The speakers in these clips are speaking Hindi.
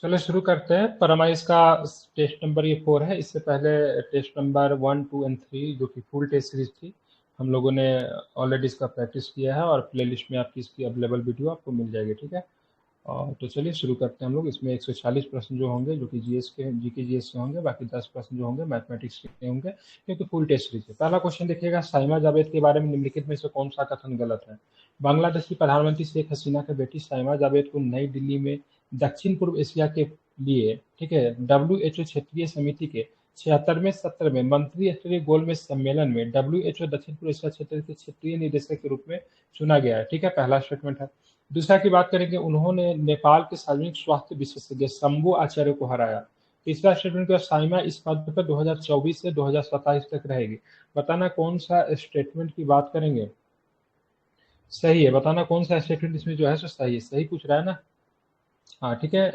चलो शुरू करते हैं। परमाइश का टेस्ट नंबर ये 4 है। इससे पहले टेस्ट नंबर 1, 2 एंड 3 जो कि फुल टेस्ट सीरीज थी, हम लोगों ने ऑलरेडी इसका प्रैक्टिस किया है और प्लेलिस्ट में आपकी इसकी अवेलेबल वीडियो आपको मिल जाएगी, ठीक है। और तो चलिए शुरू करते हैं हम लोग। इसमें 140 प्रश्न जो होंगे जो कि जीएस के जीके जीएस से होंगे, बाकी 10 प्रश्न जो होंगे मैथमेटिक्स के होंगे, क्योंकि फुल टेस्ट सीरीज है। पहला क्वेश्चन देखिएगा, साइमा जावेद के बारे में निम्नलिखित में से कौन सा कथन गलत है। बांग्लादेश की प्रधानमंत्री शेख हसीना की बेटी साइमा जावेद को नई दिल्ली में दक्षिण पूर्व एशिया के लिए, ठीक है, WHO क्षेत्रीय समिति के 76वें सत्र में मंत्री स्तरीय गोलमेज सम्मेलन में WHO दक्षिण पूर्व एशिया क्षेत्र के क्षेत्रीय निदेशक के रूप में चुना गया है, ठीक है, पहला स्टेटमेंट है। दूसरा की बात करेंगे, उन्होंने नेपाल के सार्वजनिक स्वास्थ्य विशेषज्ञ शंभू आचार्य को हराया। तीसरा स्टेटमेंट का, साइमा इस पद पर 2024 से 2027 तक रहेगी। बताना कौन सा स्टेटमेंट की बात करेंगे सही है। बताना कौन सा स्टेटमेंट इसमें जो है सो सही है। सही पूछ रहा है ना? हाँ ठीक है।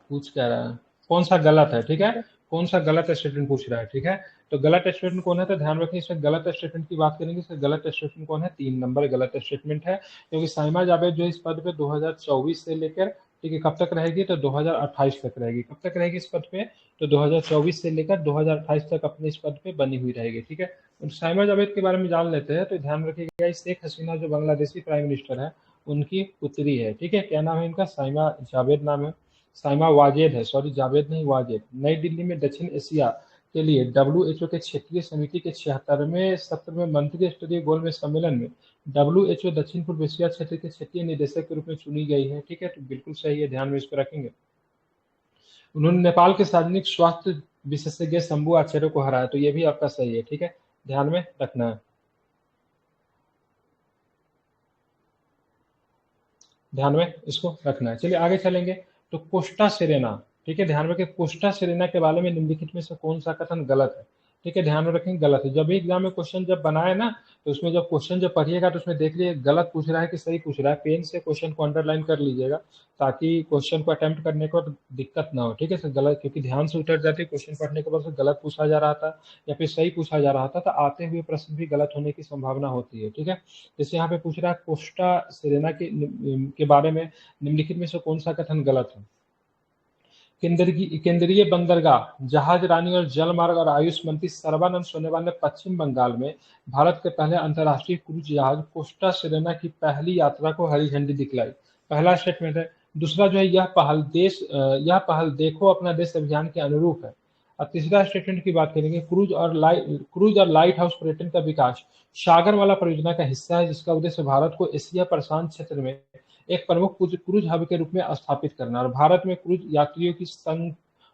पूछ क्या रहा है, कौन सा गलत है, ठीक है, कौन सा गलत स्टेटमेंट पूछ रहा है, ठीक है। तो गलत स्टेटमेंट कौन है, तो ध्यान रखें इसमें गलत स्टेटमेंट की बात करेंगे। इसमें गलत स्टेटमेंट कौन है, 3 नंबर गलत स्टेटमेंट है, क्योंकि साइमा जावेद जो इस पद पे 2024 से लेकर, ठीक है, कब तक रहेगी, तो 2028 तक रहेगी। कब तक रहेगी इस पद पे, तो 2024 से लेकर 2028 तक अपने इस पद पे बनी हुई रहेगी, ठीक है। तो साइमा जावेद के बारे में जान लेते हैं। तो ध्यान रखिएगा, शेख हसीना जो बांग्लादेशी प्राइम मिनिस्टर है उनकी पुत्री है, ठीक है। क्या नाम है इनका, साइमा जावेद नाम है। साइमा वाजेद है, सॉरी जावेद नहीं वाजेद। नई दिल्ली में दक्षिण एशिया के लिए WHO के क्षेत्रीय समिति के 76वें सत्र में मंत्री स्तरीय गोलमेज सम्मेलन में WHO दक्षिण पूर्व एशिया क्षेत्र के क्षेत्रीय निदेशक के रूप में चुनी गई है, ठीक है। तो बिल्कुल सही है, ध्यान में इसको रखेंगे। उन्होंने नेपाल के सार्वजनिक स्वास्थ्य विशेषज्ञ शंभू आचार्य को हराया, तो ये भी आपका सही है, ठीक है, ध्यान में रखना है, ध्यान में इसको रखना है। चलिए आगे चलेंगे। तो कोस्टा सेरेना, ठीक है, ध्यान रखें, कोस्टा सेरेना के बारे में निम्नलिखित में से कौन सा कथन गलत है, ठीक है, ध्यान में रखेंगे गलत है। जब भी एग्जाम में क्वेश्चन जब बनाए ना, तो उसमें जब क्वेश्चन जब पढ़िएगा तो उसमें देख लीजिए गलत पूछ रहा है कि सही पूछ रहा है। पेन से क्वेश्चन को अंडरलाइन कर लीजिएगा, ताकि क्वेश्चन को अटेम्प्ट करने को दिक्कत ना हो, ठीक है। गलत, क्योंकि ध्यान से उतर जाती है क्वेश्चन पढ़ने के बाद से गलत पूछा जा रहा था या फिर सही पूछा जा रहा था, तो आते हुए प्रश्न भी गलत होने की संभावना होती है, ठीक है। जैसे यहाँ पे पूछ रहा है कोस्टा सेरेना के बारे में निम्नलिखित में से कौन सा कथन गलत है। केंद्रीय बंदरगाह, जहाज रानी और जल मार्ग और आयुष मंत्री सर्बानंद सोनोवाल ने पश्चिम बंगाल में भारत के पहले अंतर्राष्ट्रीय क्रूज जहाज कोस्टा सेरेना की पहली यात्रा को हरी झंडी दिखलाई। पहला स्टेटमेंट है। दूसरा जो है, यह पहल देखो अपना देश अभियान के अनुरूप है। और तीसरा स्टेटमेंट की बात करेंगे, क्रूज और लाइट हाउस पर्यटन का विकास सागरमाला परियोजना का हिस्सा है, जिसका उद्देश्य भारत को एशिया प्रशांत क्षेत्र में एक प्रमुख क्रूज हब के रूप में स्थापित करना और भारत में क्रूज यात्रियों की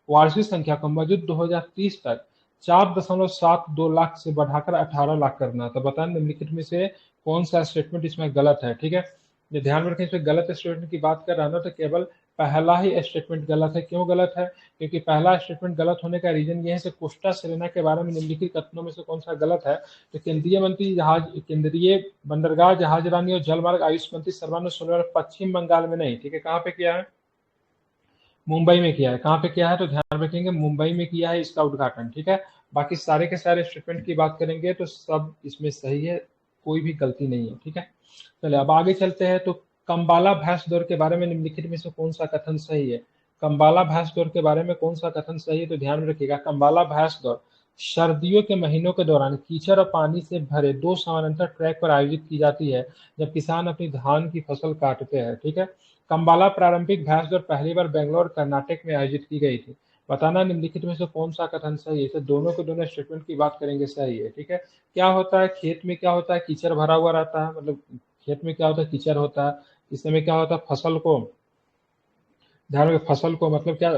वार्षिक संख्या को मौजूद 2030 तक 4.72 लाख से बढ़ाकर 18 लाख करना। तो बताएं निम्नलिखित में से कौन सा स्टेटमेंट इसमें गलत है, ठीक है। ये ध्यान रखें, इसमें गलत स्टेटमेंट की बात कर रहा है ना, तो केवल पहला ही स्टेटमेंट गलत है। क्यों गलत है, क्योंकि पहला स्टेटमेंट गलत होने का रीजन ये है कि कोस्टा सेरेना के बारे में निम्नलिखित कथनों में से कौन सा गलत है। तो केंद्रीय बंदरगाह, जहाज रानी और जलमार्ग आयुष मंत्री सर्बानंद सोनोवाल पश्चिम बंगाल में नहीं, ठीक है, कहाँ पे किया है, मुंबई में किया है। कहाँ पे किया है, तो ध्यान रखेंगे मुंबई में किया है इसका उद्घाटन, ठीक है। बाकी सारे के सारे स्टेटमेंट की बात करेंगे तो सब इसमें सही है, कोई भी गलती नहीं है, ठीक है। चलिए अब आगे चलते हैं। तो कंबाला भैंस दौड़ के बारे में निम्नलिखित में से कौन सा कथन सही है। कंबाला भैंस दौड़ के बारे में कौन सा कथन सही है, तो ध्यान में रखिएगा, कंबाला भैंस दौड़ सर्दियों के महीनों के दौरान कीचड़ और पानी से भरे 2 समानांतर ट्रैक पर आयोजित की जाती है, जब किसान अपनी धान की फसल काटते हैं, ठीक है। कंबाला प्रारंभिक भैंस दौड़ पहली बार बेंगलोर कर्नाटक में आयोजित की गई थी। बताना निम्नलिखित में से कौन सा कथन सही है। तो दोनों के दोनों स्टेटमेंट की बात करेंगे सही है, ठीक है। क्या होता है, खेत में क्या होता है, कीचड़ भरा हुआ रहता है, मतलब खेत में क्या होता है, कीचड़ होता है। इस समय क्या होता है, फसल को, ध्यान रखें, फसल को मतलब क्या,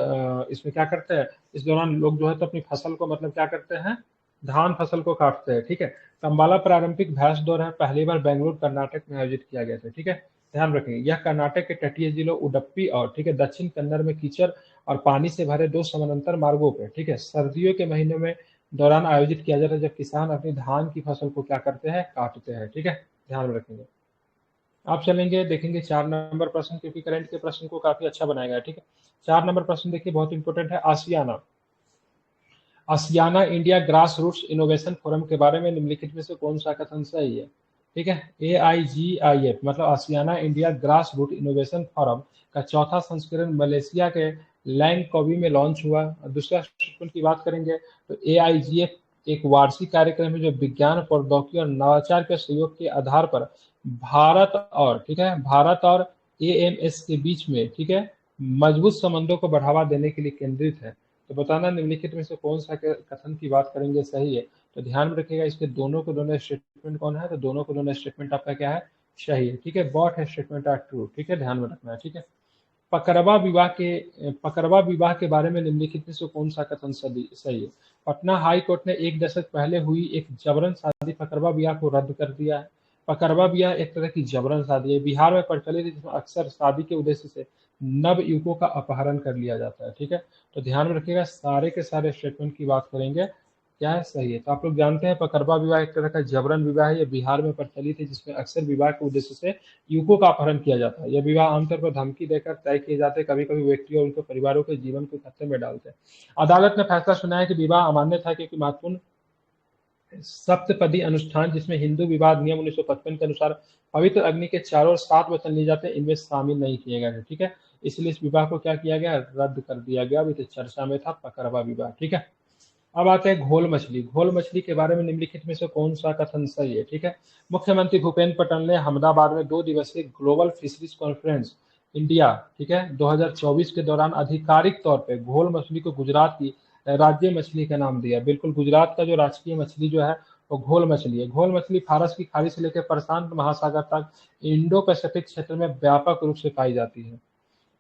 इसमें क्या करते हैं, इस दौरान लोग जो है तो अपनी फसल को मतलब क्या करते हैं, धान फसल को काटते हैं, ठीक है। कंबाला पारंपरिक भैंस दौड़ है, पहली बार बेंगलुरु कर्नाटक में आयोजित किया गया था, ठीक है। ध्यान रखेंगे, यह कर्नाटक के तटीय जिलों उडुपी और, ठीक है, दक्षिण कन्नड़ में कीचड़ और पानी से भरे 2 समानांतर मार्गों पर, ठीक है, सर्दियों के महीनों में दौरान आयोजित किया जाता है, जब किसान अपनी धान की फसल को क्या करते हैं, काटते हैं, ठीक है, ध्यान में रखेंगे। आप चलेंगे देखेंगे 4 नंबर प्रश्न, क्योंकि करंट के प्रश्न को काफी अच्छा बनाया गया है, ठीक है। 4 नंबर प्रश्न देखिए, बहुत इंपॉर्टेंट है। ASEAN, ASEAN India grassroots innovation forum के बारे में निम्नलिखित में से कौन सा कथन सही है। ठीक है। AIGIF मतलब ASEAN India grassroots innovation forum का चौथा संस्करण मलेशिया के लैंगकॉबी में लॉन्च हुआ। दूसरा स्टेटमेंट की बात करेंगे तो AIGF एक वार्षिक कार्यक्रम है जो विज्ञान, प्रौद्योगिकी और नवाचार के सहयोग के आधार पर भारत और AMS के बीच में, ठीक है, मजबूत संबंधों को बढ़ावा देने के लिए केंद्रित है। तो बताना निम्नलिखित में से कौन सा कथन की बात करेंगे सही है। तो ध्यान में रखिएगा इसके दोनों को दोनों स्टेटमेंट कौन है, तो दोनों को दोनों स्टेटमेंट आपका क्या है, सही है। ठीक है, बोथ स्टेटमेंट आर ट्रू। ठीक है, ध्यान में रखना है। ठीक है, पकड़वा विवाह के बारे में निम्नलिखित में से कौन सा कथन सही है। पटना हाई कोर्ट ने एक दशक पहले हुई एक जबरन शादी पकड़वा विवाह को रद्द कर दिया है। पकड़वा विवाह एक तरह की जबरन शादी है, बिहार में प्रचलित है, जिसमें अक्सर शादी के उद्देश्य से नव युवकों का अपहरण कर लिया जाता है। ठीक है, तो ध्यान में रखिएगा सारे के सारे स्टेटमेंट की बात करेंगे क्या है, सही है। तो आप लोग जानते हैं पकड़वा विवाह एक तरह का जबरन विवाह है, ये बिहार में प्रचलित है, जिसमें अक्सर विवाह के उद्देश्य से युवकों का अपहरण किया जाता है। यह विवाह आमतौर पर धमकी देकर तय किए जाते हैं, कभी कभी व्यक्तियों और उनके परिवारों के जीवन को खतरे में डालते हैं। अदालत ने फैसला सुनाया कि विवाह अमान्य था क्योंकि महत्वपूर्ण सप्तपदी अनुष्ठान, जिसमें हिंदू विवाह नियम 1955 के अनुसार पवित्र अग्नि के चारों ओर 7 वचन लिए जाते हैं, इनमें शामिल नहीं किए गए हैं। ठीक है, इसलिए इस विवाह को क्या किया गया, रद्द कर दिया गया। अभी तो चर्चा में था पकड़वा विवाह। ठीक है, अब आते हैं घोल मछली। घोल मछली के बारे में निम्नलिखित में से कौन सा कथन सही है। ठीक है, मुख्यमंत्री भूपेंद्र पटेल ने अहमदाबाद में 2 दिवसीय ग्लोबल फिशरीज कॉन्फ्रेंस इंडिया, ठीक है, 2024 के दौरान आधिकारिक तौर पे घोल मछली को गुजरात की राज्य मछली का नाम दिया। बिल्कुल, गुजरात का जो राजकीय मछली जो है वो घोल मछली है। घोल मछली फारस की खाड़ी से लेकर प्रशांत महासागर तक इंडो पैसिफिक क्षेत्र में व्यापक रूप से पाई जाती है।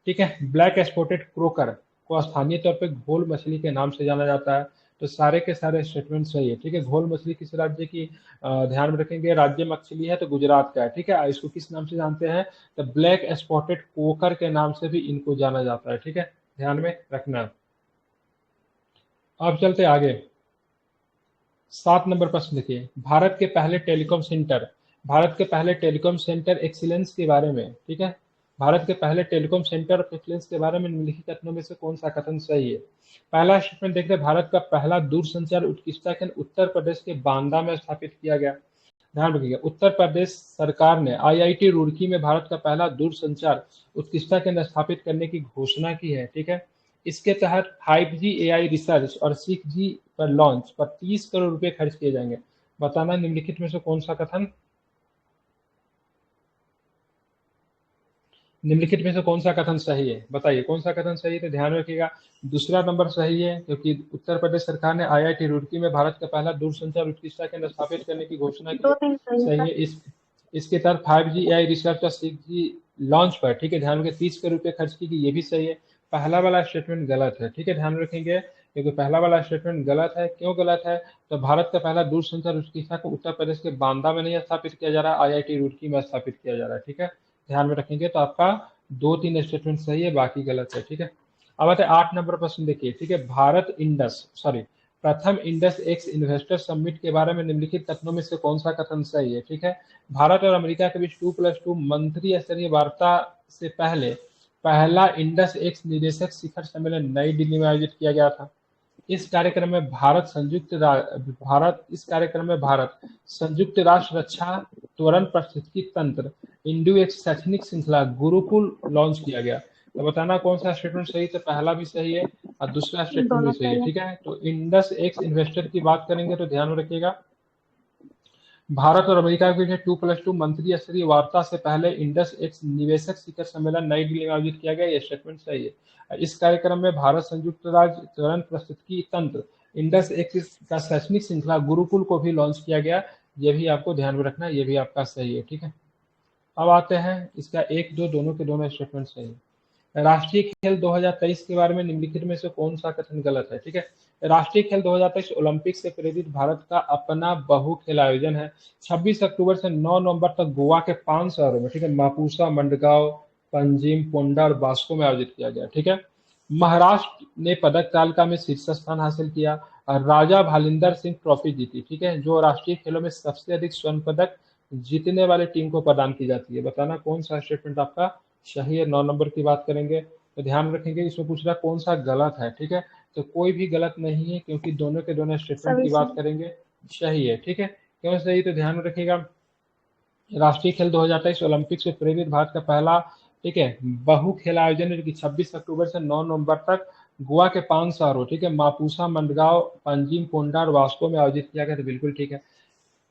ठीक है, ब्लैक एक्सपोर्टेड क्रोकर को स्थानीय तौर पे घोल मछली के नाम से जाना जाता है। तो सारे के सारे स्टेटमेंट सही है। ठीक है, घोल मछली किस राज्य की, ध्यान में रखेंगे, राज्य मछली है तो गुजरात का है। ठीक है, इसको किस नाम से जानते हैं, तो ब्लैक एक्सपोर्टेड कोकर के नाम से भी इनको जाना जाता है। ठीक है, ध्यान में रखना। अब चलते आगे, 7 नंबर प्रश्न देखिए, भारत के पहले टेलीकॉम सेंटर एक्सीलेंस के बारे में। ठीक है, भारत के पहले टेलीकॉम सेंटर ऑफ एक्सीलेंस के बारे में निम्नलिखित कथनों में से कौन सा कथन सही है। पहला स्टेटमेंट देख रहे हैं, भारत का पहला दूरसंचार उत्कृष्टता केंद्र उत्तर प्रदेश के बांदा में स्थापित किया गया। ध्यान रखिएगा, उत्तर प्रदेश सरकार ने IIT रुड़की में भारत का पहला दूरसंचार उत्कृष्टता केंद्र स्थापित करने की घोषणा की है। ठीक है, इसके तहत 5G AI रिसर्च और 6G पर लॉन्च पर 30 करोड़ रुपए खर्च किए जाएंगे। बताना निम्नलिखित में से कौन सा कथन, निम्नलिखित में से कौन सा कथन सही है, बताइए कौन सा कथन सही है। तो ध्यान रखिएगा दूसरा नंबर सही है, क्योंकि उत्तर प्रदेश सरकार ने IIT रुड़की में भारत का पहला दूरसंचार उत्कृष्टता केंद्र स्थापित करने की घोषणा की दो है। तीन सही सही है। है। इसके तहत 5G AI रिसर्च और 6G लॉन्च पर, ठीक है, ध्यान रखें, 30 करोड़ रुपए खर्च की, ये भी सही है। पहला वाला स्टेटमेंट गलत है। ठीक है, ध्यान रखेंगे, क्योंकि पहला वाला स्टेटमेंट गलत है। क्यों गलत है, तो भारत का पहला दूरसंचार उत्कृष्टता को उत्तर प्रदेश के बांदा में नहीं स्थापित किया जा रहा है, IIT रुड़की में स्थापित किया जा रहा है। ठीक है, ध्यान में रखेंगे। तो आपका 2-3 स्टेटमेंट सही है, बाकी गलत है। ठीक है, अब आते हैं 8 नंबर प्रश्न देखिए। ठीक है, प्रथम इंडस एक्स इन्वेस्टर समिट के बारे में निम्नलिखित कथनों में से कौन सा कथन सही है। ठीक है, भारत और अमेरिका के बीच 2+2 मंत्री स्तरीय वार्ता से पहले पहला इंडस एक्स निदेशक शिखर सम्मेलन नई दिल्ली में आयोजित किया गया था। इस कार्यक्रम में भारत संयुक्त राष्ट्र रक्षा त्वरण पारिस्थितिकी तंत्र इंडो एक शैक्षणिक श्रृंखला गुरुकुल लॉन्च किया गया। तो बताना कौन सा स्टेटमेंट सही, तो पहला भी सही है और दूसरा स्टेटमेंट भी दोनों सही है। सही है। ठीक है, तो इंडस एक्स इन्वेस्टर की बात करेंगे तो ध्यान रखिएगा, भारत और अमेरिका के बीच 2+2 मंत्री स्तरीय वार्ता से पहले इंडस एक्स निवेशक शिखर सम्मेलन नई दिल्ली में आयोजित किया गया। यह स्टेटमेंट सही है। इस कार्यक्रम में भारत संयुक्त राज्य त्वरण पारिस्थितिकी तंत्र इंडस एक्स का शैक्षणिक श्रृंखला गुरुकुल को भी लॉन्च किया गया। ये भी आपको ध्यान में रखना है, ये भी आपका सही है। ठीक है, अब आते हैं इसका 1-2 दोनों के दोनों स्टेटमेंट सही है। राष्ट्रीय खेल 2023 के बारे में निम्नलिखित में से कौन सा कथन गलत है। ठीक है, राष्ट्रीय खेल 2023 ओलंपिक से प्रेरित भारत का अपना बहु खेल आयोजन है। 26 अक्टूबर से 9 नवंबर तक गोवा के 5 शहरों में, ठीक है, मापुसा, मंडगांव, पंजिम, पोंडा और बास्को में आयोजित किया गया। ठीक है, महाराष्ट्र ने पदक तालिका में शीर्ष स्थान हासिल किया और राजा भालिंदर सिंह ट्रॉफी जीती। ठीक है, जो राष्ट्रीय खेलों में सबसे अधिक स्वर्ण पदक जीतने वाली टीम को प्रदान की जाती है। बताना कौन सा स्टेटमेंट आपका सही है। 9 नंबर की बात करेंगे तो ध्यान रखेंगे, इसमें पूछ रहा कौन सा गलत है। ठीक है, तो कोई भी गलत नहीं है, क्योंकि दोनों के दोनों स्टेटमेंट सभी की बात सही। करेंगे सही है। ठीक है, क्यों सही, तो ध्यान रखिएगा, राष्ट्रीय खेल 2023 ओलंपिक से प्रेरित भारत का पहला, ठीक है, बहु खेल आयोजन है, जो कि 26 अक्टूबर से 9 नवंबर तक गोवा के 5 शहरों, ठीक है, मापुसा, मंडगांव, पंजिम, कोंडा और वास्को में आयोजित किया गया। तो बिल्कुल ठीक है।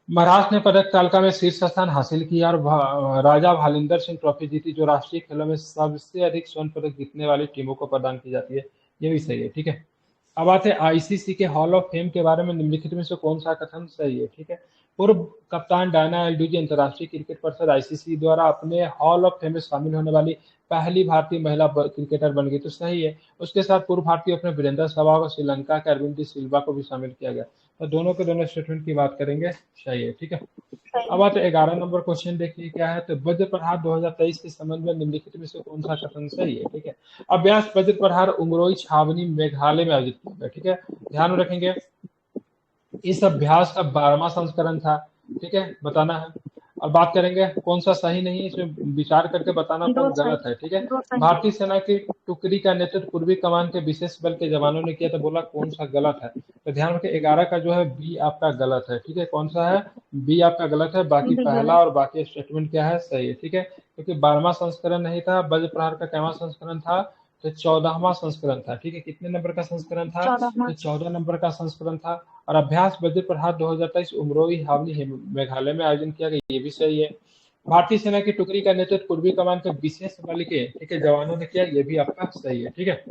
महाराष्ट्र ने पदक तालिका में शीर्ष स्थान हासिल किया और राजा भालिंदर सिंह ट्रॉफी जीती, जो राष्ट्रीय खेलों में सबसे अधिक स्वर्ण पदक जीतने वाली टीमों को प्रदान की जाती है। ये भी सही है, ठीक है। अब आते हैं आईसीसी के हॉल ऑफ फेम के बारे में, निम्नलिखित में से कौन सा कथन सही है, ठीक है। पूर्व कप्तान डायना एल्डूजी अंतर्राष्ट्रीय क्रिकेट परिषद आईसीसी द्वारा अपने हॉल ऑफ फेम में शामिल होने वाली पहली भारतीय महिला क्रिकेटर बन गई, तो सही है। उसके साथ पूर्व भारतीय ओपनर वीरेंद्र सहवाग और श्रीलंका के अरविंद डी सिल्वा को भी शामिल किया गया। तो दोनों के दोनों स्टेटमेंट की बात करेंगे, सही है, ठीक है। अब आते 11 नंबर क्वेश्चन, देखिए क्या है। तो वज्र प्रहार 2023 के संबंध में निम्नलिखित में से कौन सा कथन सही है, ठीक है। अभ्यास वज्र प्रहार उमरोई छावनी मेघालय में आयोजित किया गया, ठीक है। ध्यान में रखेंगे, इस अभ्यास का 12वां संस्करण था, ठीक है, बताना है। और बात करेंगे कौन सा सही नहीं है, इसमें विचार करके बताना कौन गलत है, ठीक है। भारतीय सेना की टुकड़ी का नेतृत्व पूर्वी कमान के विशेष बल के जवानों ने किया, तो बोला कौन सा गलत है। तो ध्यान रखें, 11 का जो है बी आपका गलत है, ठीक है। कौन सा है, बी आपका गलत है। बाकी पहला और बाकी स्टेटमेंट क्या है, सही है, ठीक है। क्योंकि 12वां संस्करण नहीं था, वज्र प्रहार का कैवा संस्करण था, तो 14वां संस्करण था, ठीक है। कितने नंबर का संस्करण था, तो 14 नंबर का संस्करण था। और अभ्यास वज्र प्रहार 2023 उमरोई हावनी मेघालय में आयोजन किया गया, ये भी सही है। भारतीय सेना की टुकड़ी का नेतृत्व पूर्वी कमान के विशेष बल के, ठीक है, जवानों ने किया, ये भी आपका सही है, ठीक है।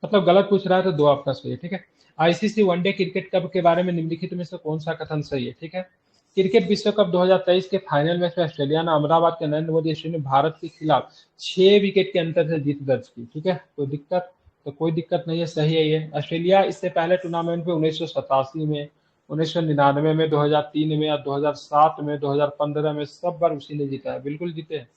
मतलब गलत पूछ रहा है तो दो आपका सही है, ठीक है। आईसीसी वनडे क्रिकेट कप के बारे में निम्नलिखित में से कौन सा कथन सही है, ठीक है। क्रिकेट विश्व कप 2023 के फाइनल मैच में ऑस्ट्रेलिया ने अहमदाबाद के नरेंद्र मोदी स्टेडियम में भारत के खिलाफ 6 विकेट के अंतर से जीत दर्ज की, ठीक है। कोई दिक्कत, तो कोई दिक्कत नहीं है, सही है ये। ऑस्ट्रेलिया इससे पहले टूर्नामेंट में 1987 में, 1999 में, 2003 में, 2007 में, 2015 में सब बार उसी ने जीता है, बिल्कुल जीते हैं,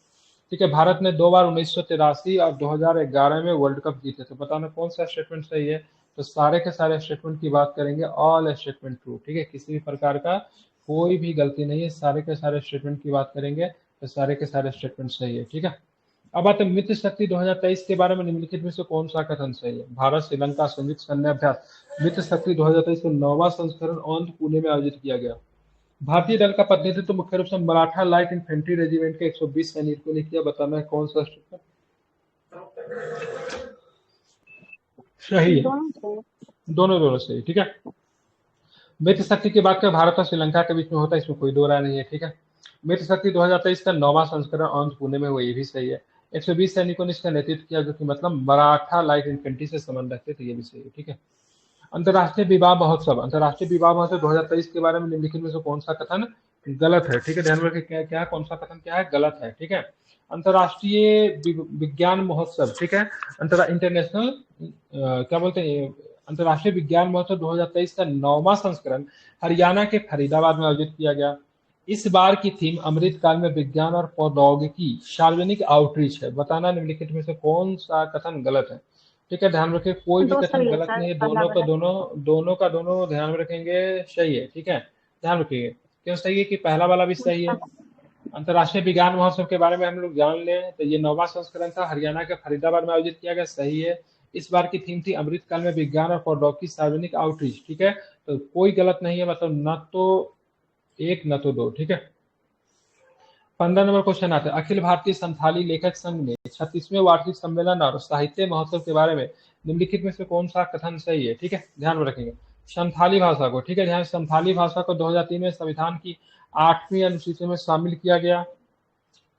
ठीक है। भारत ने 2 बार 1983 और 2011 में वर्ल्ड कप जीते। तो बताना कौन सा स्टेटमेंट सही है। तो सारे के सारे स्टेटमेंट की बात करेंगे, ऑल स्टेटमेंट ट्रू, ठीक है। किसी भी प्रकार का कोई भी गलती नहीं है, सारे के सारे स्टेटमेंट की बात करेंगे तो सारे के सारे स्टेटमेंट सही है, ठीक है। अब आते हैं मित्र शक्ति 2023 के बारे में, निम्नलिखित में से कौन सा कथन सही है। भारत श्रीलंका संयुक्त सैन्य अभ्यास मित्र शक्ति 2023 का 9वां संस्करण औंध पुणे में आयोजित किया गया। भारतीय दल का प्रतिनिधित्व तो मुख्य रूप से मराठा लाइट इन्फेंट्री रेजिमेंट के 120 सैनिकों ने किया। बताना है कौन सा स्टेटमेंट सही है। दोनों दोनों सही, ठीक है। मित्र शक्ति की बात करें, भारत और श्रीलंका के बीच में होता है, इसमें कोई दो राय नहीं है, ठीक है। मित्र शक्ति 2023 का 9वां संस्करण औंध पुणे में हुआ, ये भी सही है। 120 सैनिकों ने इसका नेतृत्व किया, जो कि मतलब मराठा लाइट इन्फेंट्री से संबंध रखते थे, ये भी सही है, ठीक है। अंतर्राष्ट्रीय विवाह महोत्सव, अंतर्राष्ट्रीय विवाह महोत्सव 2023 के बारे में निम्नलिखित में से कौन सा कथन गलत है, ठीक है। ध्यान रखें, क्या क्या कौन सा कथन क्या है, गलत है, ठीक है। अंतर्राष्ट्रीय विज्ञान महोत्सव, ठीक है, इंटरनेशनल क्या बोलते हैं, अंतर्राष्ट्रीय विज्ञान महोत्सव 2023 का 9वां संस्करण हरियाणा के फरीदाबाद में आयोजित किया गया। इस बार की थीम अमृतकाल में विज्ञान और प्रौद्योगिकी सार्वजनिक आउटरीच है। बताना निम्नलिखित में से कौन सा कथन गलत है, ठीक है। ध्यान रखें, कोई भी कथन गलत नहीं है, दोनों का दोनों ध्यान में रखेंगे, सही है, ठीक है। ध्यान रखिएगा, क्यों सही है कि पहला वाला भी सही है। अंतर्राष्ट्रीय विज्ञान महोत्सव के बारे में हम लोग जान लें, तो ये 9वां संस्करण था, हरियाणा के फरीदाबाद में आयोजित किया गया, सही है। इस बार की थीम थी अमृतकाल में विज्ञान और प्रौद्योगिकी सार्वजनिक आउटरीच, ठीक है। तो कोई गलत नहीं है, मतलब न तो एक न तो दो, ठीक है। 15 नंबर क्वेश्चन आता है, अखिल भारतीय संथाली लेखक संघ ने 36वें वार्षिक सम्मेलन और साहित्य महोत्सव के बारे में निम्नलिखित में से कौन सा कथन सही है, ठीक है। ध्यान में रखेंगे संथाली भाषा को, ठीक है। ध्यान, संथाली भाषा को 2003 में संविधान की 8वीं अनुसूची में शामिल किया गया।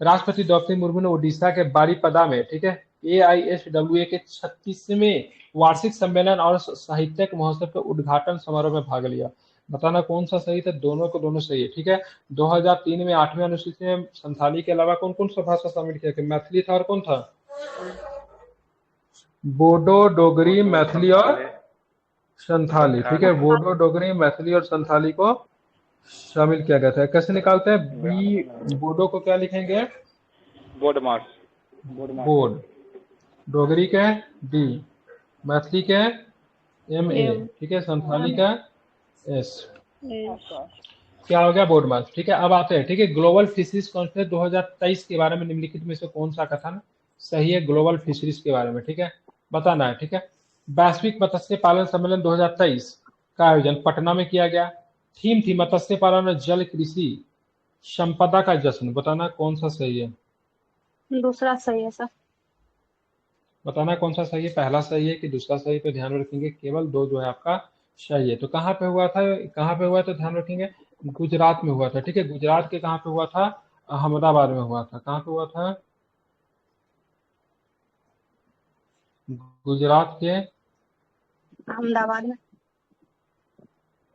राष्ट्रपति द्रौपदी मुर्मू ने उड़ीसा के बारीपदा में, ठीक है, AISWA के 36वें वार्षिक सम्मेलन और साहित्यिक महोत्सव के उद्घाटन समारोह में भाग लिया। बताना कौन सा सही था, दोनों को दोनों सही है, ठीक है। 2003 में 8वीं अनुसूची में संथाली के अलावा कौन कौन सा भाषा शामिल किया गया, मैथिली था और कौन था, बोडो, डोगरी, मैथिली और संथाली, ठीक है। बोडो, डोगरी, मैथिली और संथाली को शामिल किया गया था। कैसे निकालते हैं, बी बोडो को क्या लिखेंगे, बोर्ड मार्क्स, बोर्ड, डोगरी के डी, मैथिली के MA, ठीक है, संथाली का S, क्या हो गया, बोर्ड मार्क्स, ठीक है। अब आते हैं, ठीक है, ग्लोबल फिशरीज कॉन्फ्रेंस 2023 के बारे में निम्नलिखित में से कौन सा कथन सही है, ग्लोबल फिशरीज के बारे में, ठीक है, बताना है, ठीक है। वैश्विक मत्स्य पालन सम्मेलन 2023 का आयोजन पटना में किया गया। थीम थी मत्स्य पालन और जल कृषि, संपदा का जश्न, बताना कौन सा सही है। दूसरा सही है सर। बताना कौन सा सही है, पहला सही है कि दूसरा सही, तो ध्यान में रखेंगे केवल दो जो है आपका सही है। तो कहाँ पे हुआ था, कहाँ पे हुआ, तो ध्यान रखेंगे गुजरात में हुआ था। ठीक है, गुजरात के कहाँ पे हुआ था, अहमदाबाद में हुआ था। कहाँ पे हुआ था, गुजरात के अहमदाबाद में।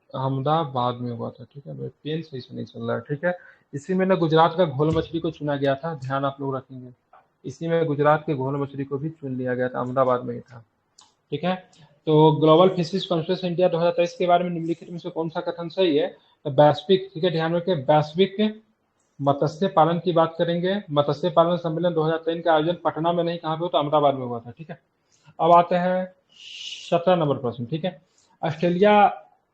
अहमदाबाद में हुआ था। ठीक है, मेरे पेन सही से नहीं चल रहा है। ठीक है, इसी में ना गुजरात का घोल मछली को चुना गया था, ध्यान आप लोग रखेंगे। इसी में गुजरात के घोल मछली को भी चुन लिया गया था, अहमदाबाद में ही था। ठीक है, तो ग्लोबल फिशिंग कॉन्फ्रेंस इंडिया 2023 के बारे में निम्नलिखित में से कौन सा कथन सही है। तो वैश्विक, ठीक है ध्यान रखें, वैश्विक मत्स्य पालन की बात करेंगे। मत्स्य पालन सम्मेलन 2023 का आयोजन पटना में नहीं, कहाँ पे हुआ, तो अहमदाबाद में हुआ था। ठीक है, अब आते हैं 17 नंबर प्रश्न। ठीक है, ऑस्ट्रेलिया,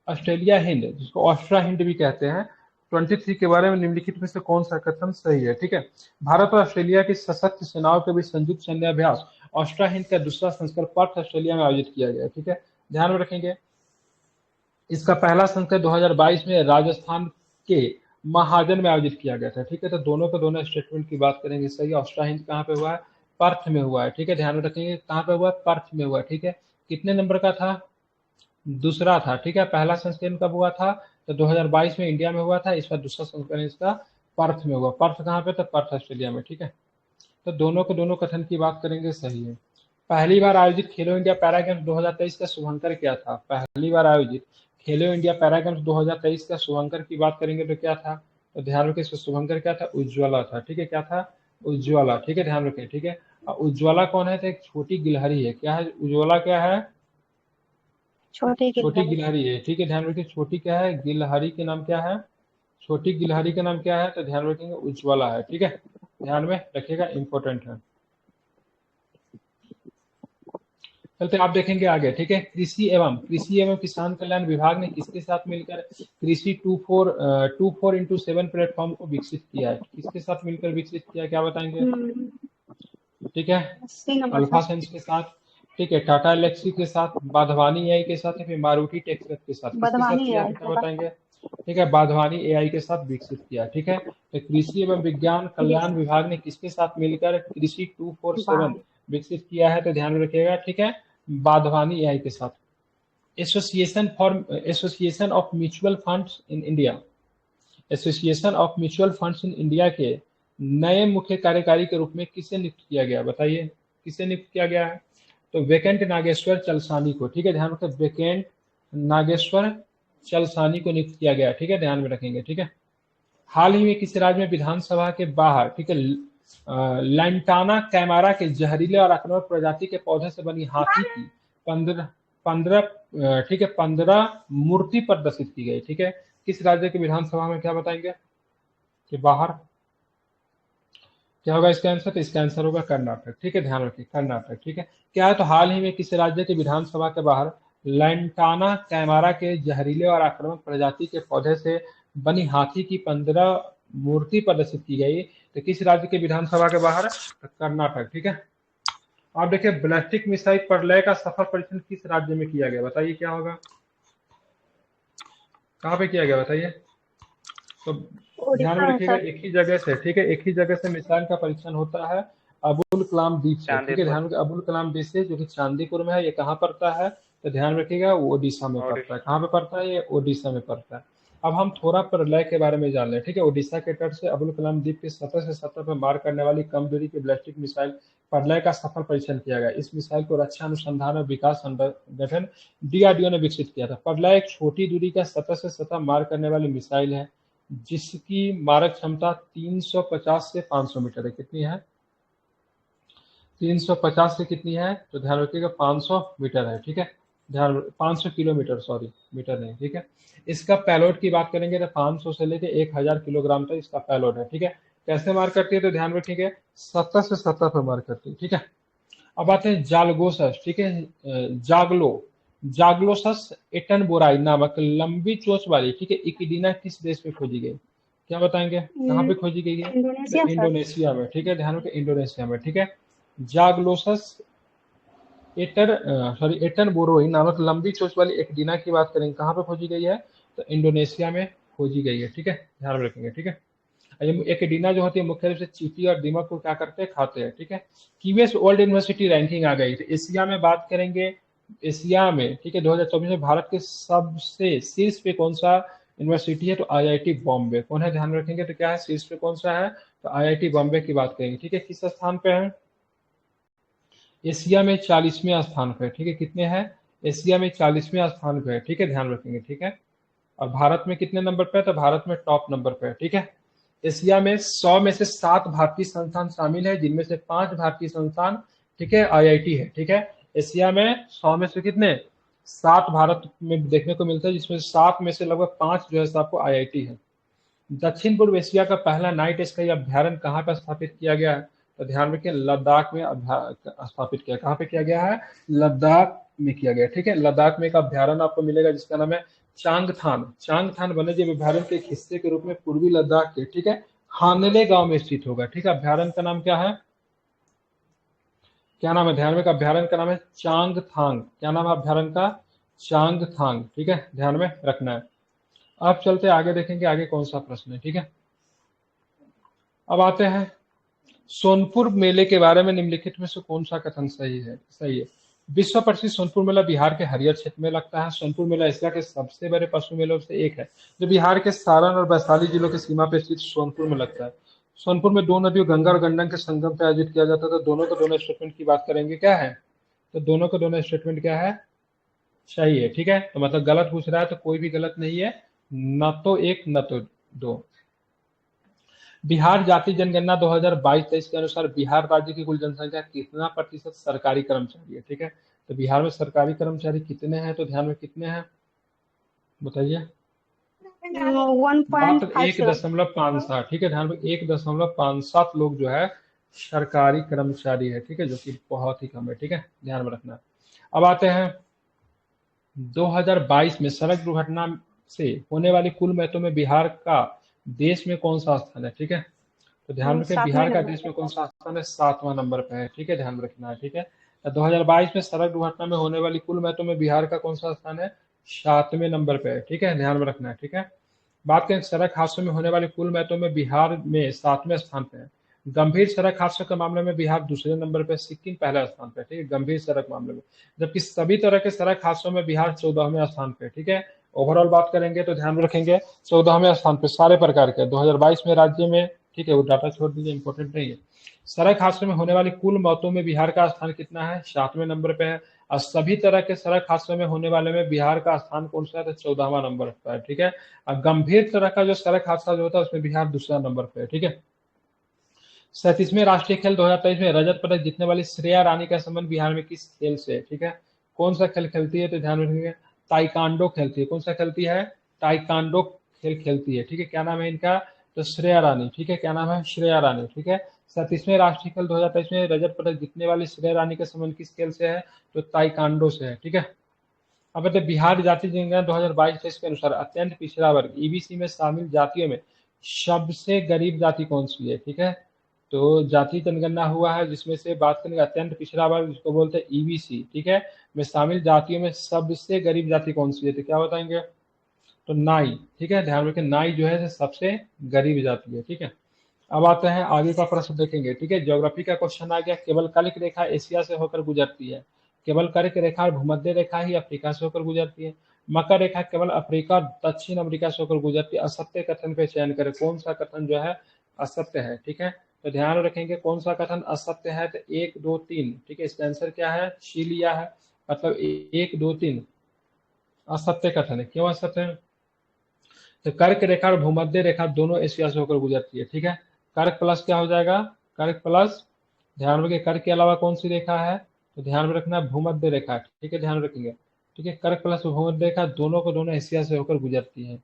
ऑस्ट्रेलिया हिंद, जिसको ऑस्ट्रा हिंद भी कहते हैं, 23 के बारे में निम्नलिखित में से कौन सा कथन सही है। ठीक है, भारत और ऑस्ट्रेलिया की सशस्त्र सेनाओं के बीच संयुक्त सैन्य अभ्यास ऑस्ट्रा हिंद का दूसरा संस्करण पर्थ ऑस्ट्रेलिया में आयोजित किया गया। ठीक है, ध्यान में रखेंगे इसका पहला संस्करण 2022 में राजस्थान के महाजन में आयोजित किया गया था। ठीक है, तो दोनों के दोनों स्टेटमेंट की बात करेंगे सही। ऑस्ट्रा हिंद कहाँ पे हुआ है, पर्थ में हुआ है। ठीक है, ध्यान में रखेंगे कहाँ पे हुआ है, पर्थ में हुआ है। ठीक है, कितने नंबर का था, दूसरा था। ठीक है, पहला संस्करण कब हुआ था, तो 2022 में इंडिया में हुआ था। इस बार दूसरा संस्करण इसका पर्थ में हुआ। पर्थ कहाँ पे, तो पर्थ ऑस्ट्रेलिया में। ठीक है, तो दोनों के दोनों कथन की बात करेंगे सही है। पहली बार आयोजित खेलो इंडिया पैरा गेम्स 2023 का शुभंकर क्या था, पहली बार आयोजित खेलो इंडिया पैरा गेम्स 2023 का शुभंकर की बात करेंगे तो क्या था, तो ध्यान रखें इसका शुभंकर क्या था, उज्ज्वला था। ठीक है, क्या था, उज्ज्वला। ठीक है, ध्यान रखें। ठीक है, उज्ज्वला कौन है, तो एक छोटी गिलहरी है। क्या है उज्ज्वला, क्या है, छोटी छोटी गिलहरी। गिलहरी है। ठीक है, ध्यान रखिए छोटी क्या है, गिलहरी के नाम क्या है, छोटी गिलहरी का नाम क्या है, तो ध्यान रखेंगे उज्ज्वला है। ठीक है, ध्यान में रखिएगा, इंपॉर्टेंट है। चलते आप देखेंगे आगे। ठीक है, कृषि एवं किसान कल्याण विभाग ने किसके साथ मिलकर कृषि 24x7 प्लेटफॉर्म को विकसित किया है, किसके साथ मिलकर विकसित किया है, क्या बताएंगे। हम्म। ठीक है, 80 नंबर अल्फा सर। सेंस के साथ, ठीक है, टाटा एलेक्सी के साथ, बाधवानी एआई के साथ, या फिर मारुति टेक्सस के साथ, किसके साथ बदवानी किया है है, क्या इसके साथ। बताएंगे। ठीक है, बाधवानी एआई के साथ विकसित किया। ठीक है, तो कृषि एवं विज्ञान कल्याण कृषि। विभाग ने किसके साथ मिलकर कृषि 247 वाह। विकसित किया है, तो ध्यान में रखिएगा। ठीक है, बाधवानी एआई के साथ। Association of mutual funds in India, association of mutual funds in India के नए मुख्य कार्यकारी के रूप में किसे नियुक्त किया गया, बताइए किसे नियुक्त किया गया है, तो वेकेंट नागेश्वर चलसानी को। ठीक है, ध्यान रखें वेकेंट नागेश्वर चलसानी को नियुक्त किया गया। ठीक है, ध्यान में रखेंगे। ठीक है, हाल ही में किसी राज्य में विधानसभा के बाहर, ठीक है, लैंटाना कैमारा के जहरीले और आक्रामक प्रजाति के पौधे से बनी हाथी की 15 ठीक है 15 मूर्ति प्रदर्शित की गई। ठीक है, किस राज्य की विधानसभा में, क्या बताएंगे कि बाहर, क्या होगा इसका आंसर, तो इसका आंसर होगा कर्नाटक। ठीक है, ध्यान रखिए कर्नाटक। ठीक है, क्या है, तो हाल ही में किसी राज्य के विधानसभा के बाहर लैंटाना कैमारा के जहरीले और आक्रामक प्रजाति के पौधे से बनी हाथी की 15 मूर्ति प्रदर्शित की गई, तो किस राज्य के विधानसभा के बाहर, तो कर्नाटक। ठीक है, आप देखिए बैलिस्टिक मिसाइल प्रलय का सफल परीक्षण किस राज्य में किया गया, बताइए क्या होगा, कहाँ पे किया गया बताइए। तो ध्यान में उड़ीसा में रखिएगा सर। एक ही जगह से, ठीक है, एक ही जगह से मिसाइल का परीक्षण होता है, अबुल कलाम द्वीप से। ठीक है, चांदीपुर। ध्यान रखिए अबुल कलाम द्वीप से, जो कि चांदीपुर में है। ये कहाँ पड़ता है, तो ध्यान रखिएगा वो ओडिशा में पड़ता है। ओडिशा। कहाँ पे पड़ता है, ये ओडिशा में पड़ता है। अब हम थोड़ा प्रलय के बारे में जान लें। ठीक है, ओडिशा के तट से अबुल कलाम द्वीप के सतह से सतह पर मार करने वाली कम दूरी की बैलिस्टिक मिसाइल प्रलय का सफल परीक्षण किया गया। इस मिसाइल को रक्षा अनुसंधान और विकास संगठन डीआरडीओ ने विकसित किया था। प्रलय एक छोटी दूरी का सतह से सतह मार करने वाली मिसाइल है, जिसकी मारक क्षमता 350 से 500 मीटर है। कितनी है, 350 से कितनी है, तो ध्यान रखिएगा 500 मीटर है। ठीक है, ध्यान 500 किलोमीटर, सॉरी मीटर नहीं। ठीक है, इसका पैलोड की बात करेंगे तो 500 से लेकर 1000 किलोग्राम तक इसका पैलोड है। ठीक है, कैसे मार करती है, तो ध्यान रखिएगा सतह से सतह पर मार करती है। ठीक है, अब आते हैं जालगोसस। ठीक है, जागलो जाग्लोसस एटनबोराई नामक लंबी चोंच वाली, ठीक है, इकिडीना किस देश में खोजी गई, क्या बताएंगे, कहाँ पे खोजी गई है, तो इंडोनेशिया सर। इंडोनेशिया में। ठीक है, ध्यान रखें इंडोनेशिया में। ठीक है, जाग्लोसस एटनबोरोई नामक लंबी चोंच वाली एकिडीना की बात करेंगे, कहाँ पे खोजी गई है, तो इंडोनेशिया में खोजी गई है। ठीक है, ध्यान में रखेंगे। ठीक है, एकेडिना जो होती है मुख्य रूप से चींटी और दीमक को क्या करते हैं, खाते हैं, ठीक है। कीवेस वर्ल्ड यूनिवर्सिटी रैंकिंग आ गई, तो एशिया में बात करेंगे, एशिया में, ठीक है, 2024 में भारत के सबसे शीर्ष पे कौन सा यूनिवर्सिटी है, तो आईआईटी बॉम्बे। कौन है, ध्यान रखेंगे, तो क्या है, शीर्ष पे कौन सा है, तो आईआईटी बॉम्बे की बात करेंगे, ठीक है। किस स्थान पे है, एशिया में 40वें स्थान पे, ठीक है। कितने हैं, एशिया में 40वें स्थान पे है, ठीक है, ध्यान रखेंगे, ठीक है। और भारत में कितने नंबर पे है, तो भारत में टॉप नंबर पे है, ठीक है। एशिया में 100 में से 7 भारतीय संस्थान शामिल है, जिनमें से 5 भारतीय संस्थान, ठीक है, आईआईटी है, ठीक है। एशिया में 100 में से कितने, 7 भारत में देखने को मिलता है, जिसमें 7 में से लगभग 5 जो है आपको आईआईटी है। दक्षिण पूर्व एशिया का पहला नाइट स्काई अभ्यारण्य कहाँ पर स्थापित किया गया है, तो ध्यान रखिए, लद्दाख में स्थापित किया, कहाँ पे किया गया है, लद्दाख में किया गया, ठीक है। लद्दाख में एक अभ्यारण्य आपको मिलेगा जिसका नाम है चांगथान। चांगथान वन्यजीव अभ्यारण्य के एक हिस्से के रूप में पूर्वी लद्दाख के, ठीक है, हानले गांव में स्थित होगा, ठीक है। अभ्यारण्य का नाम क्या है, क्या नाम है, ध्यान में, अभ्यारण्य का नाम है चांगथांग। क्या नाम है अभ्यारण्य का, चांगथांग, ठीक है, ध्यान में रखना है। अब चलते आगे, देखेंगे आगे कौन सा प्रश्न है, ठीक है। अब आते हैं सोनपुर मेले के बारे में, निम्नलिखित में से कौन सा कथन सही है, सही है। विश्व प्रसिद्ध सोनपुर मेला बिहार के हरियर क्षेत्र में लगता है। सोनपुर मेला एशिया के सबसे बड़े पशु मेलों से एक है, जो बिहार के सारण और वैशाली जिलों की सीमा पर स्थित सोनपुर में लगता है। सोनपुर में दो नदियों गंगा और गंडक के संगम पर आयोजित किया जाता है। तो दोनों को दोनों स्टेटमेंट की बात करेंगे, क्या है, तो दोनों को दोनों स्टेटमेंट क्या है, सही है, ठीक है। तो मतलब गलत पूछ रहा है तो कोई भी गलत नहीं है, न तो एक न तो दो। बिहार जाति जनगणना 2022-23 के अनुसार बिहार राज्य की कुल जनसंख्या कितना प्रतिशत सरकारी कर्मचारी है, ठीक है। तो बिहार में सरकारी कर्मचारी कितने हैं, तो ध्यान में कितने हैं, बताइए, वन पॉइंट मात्र फाइव एक सेवन दशमलव पाँच सात ठीक है, ध्यान में 1.57 लोग जो है सरकारी कर्मचारी है, ठीक है, जो कि बहुत ही कम है, ठीक है, ध्यान में रखना। अब आते हैं 2022 में सड़क दुर्घटना से होने वाली कुल मौतों में बिहार का देश में कौन सा स्थान है, ठीक है। तो ध्यान रखें, 7वें बिहार का नंबर। देश में कौन सा स्थान है, 7वां नंबर पे है, ठीक है, ध्यान रखना है, ठीक है। 2022 में सड़क दुर्घटना में होने वाली कुल मौतों में बिहार का कौन सा स्थान है, 7वें नंबर पे है, ठीक है, ध्यान में रखना है, ठीक है। बात करें सड़क हादसों में होने वाली कुल मौतों में बिहार में 7वें स्थान पे है। गंभीर सड़क हादसों के मामले में बिहार दूसरे नंबर पे, सिक्किम पहला स्थान पे, ठीक है, गंभीर सड़क मामले में। जबकि सभी तरह के सड़क हादसों में बिहार 14वें स्थान पे, ठीक है। ओवरऑल बात करेंगे तो ध्यान रखेंगे 14वें स्थान पे सारे प्रकार के 2022 में राज्य में, ठीक है, वो डाटा छोड़ दीजिए, इंपॉर्टेंट नहीं है। सड़क हादसों में होने वाली कुल मौतों में बिहार का स्थान कितना है, 7वें नंबर पे है। और सभी तरह के सड़क हादसों में होने वाले में बिहार का स्थान कौन सा है, तो 14वां नंबर पर है, ठीक है। और गंभीर तरह का जो सड़क हादसा जो होता है उसमें बिहार दूसरा नंबर पे है, ठीक है। 37वें राष्ट्रीय खेल 2023 में रजत पदक जीतने वाली श्रेया रानी का संबंध बिहार में किस खेल से है, ठीक है। कौन सा खेल खेलती है, तो ध्यान रखिएगा, ताइकांडो खेलती है। कौन सा खेलती है, ताइकांडो खेल खेलती है, ठीक है। क्या नाम है इनका, तो श्रेया रानी, ठीक है, क्या नाम है, श्रेया रानी, ठीक है। 37वें राष्ट्रीय खेल 2023 में रजत पदक जीतने वाली श्रेया रानी का संबंध किस खेल से है, तो ताइकांडो से है, ठीक है। अब बताइए बिहार जाति जनगणना 2022-23 के अनुसार अत्यंत पिछड़ा वर्ग ईबीसी में शामिल जातियों में सबसे गरीब जाति कौन सी है, ठीक है। तो जाति जनगणना हुआ है जिसमें से बात करेंगे अत्यंत पिछड़ा वर्ग जिसको बोलते हैं ईबीसी, ठीक है, में शामिल जातियों में सबसे गरीब जाति कौन सी है, तो क्या बताएंगे, तो नाई, ठीक है, ध्यान रखें, नाई जो है सबसे गरीब जाति है, ठीक है। अब आते हैं आगे का प्रश्न देखेंगे, ठीक है। ज्योग्राफी का क्वेश्चन आ गया, केवल कर्क रेखा एशिया से होकर गुजरती है। केवल कर्क रेखा और भूमध्य रेखा ही अफ्रीका से होकर गुजरती है। मकर रेखा केवल अफ्रीका और दक्षिण अमेरिका से होकर गुजरती है। असत्य कथन पे चयन करें, कौन सा कथन जो है असत्य है, ठीक है। तो ध्यान रखेंगे कौन सा कथन असत्य है, तो 1 2 3, ठीक है, इसका आंसर क्या है, सी लिया है, मतलब 1 2 3 असत्य कथन है। क्यों असत्य है, तो कर्क रेखा और भूमध्य रेखा दोनों एशिया से होकर गुजरती है, ठीक है। कर्क प्लस क्या हो जाएगा, कर्क प्लस, ध्यान रखिए कर्क के अलावा कौन सी रेखा है, तो ध्यान में रखना भूमध्य रेखा, ठीक है, ध्यान रखेंगे, ठीक है। कर्क प्लस भूमध्य रेखा दोनों को दोनों एशिया से होकर गुजरती है।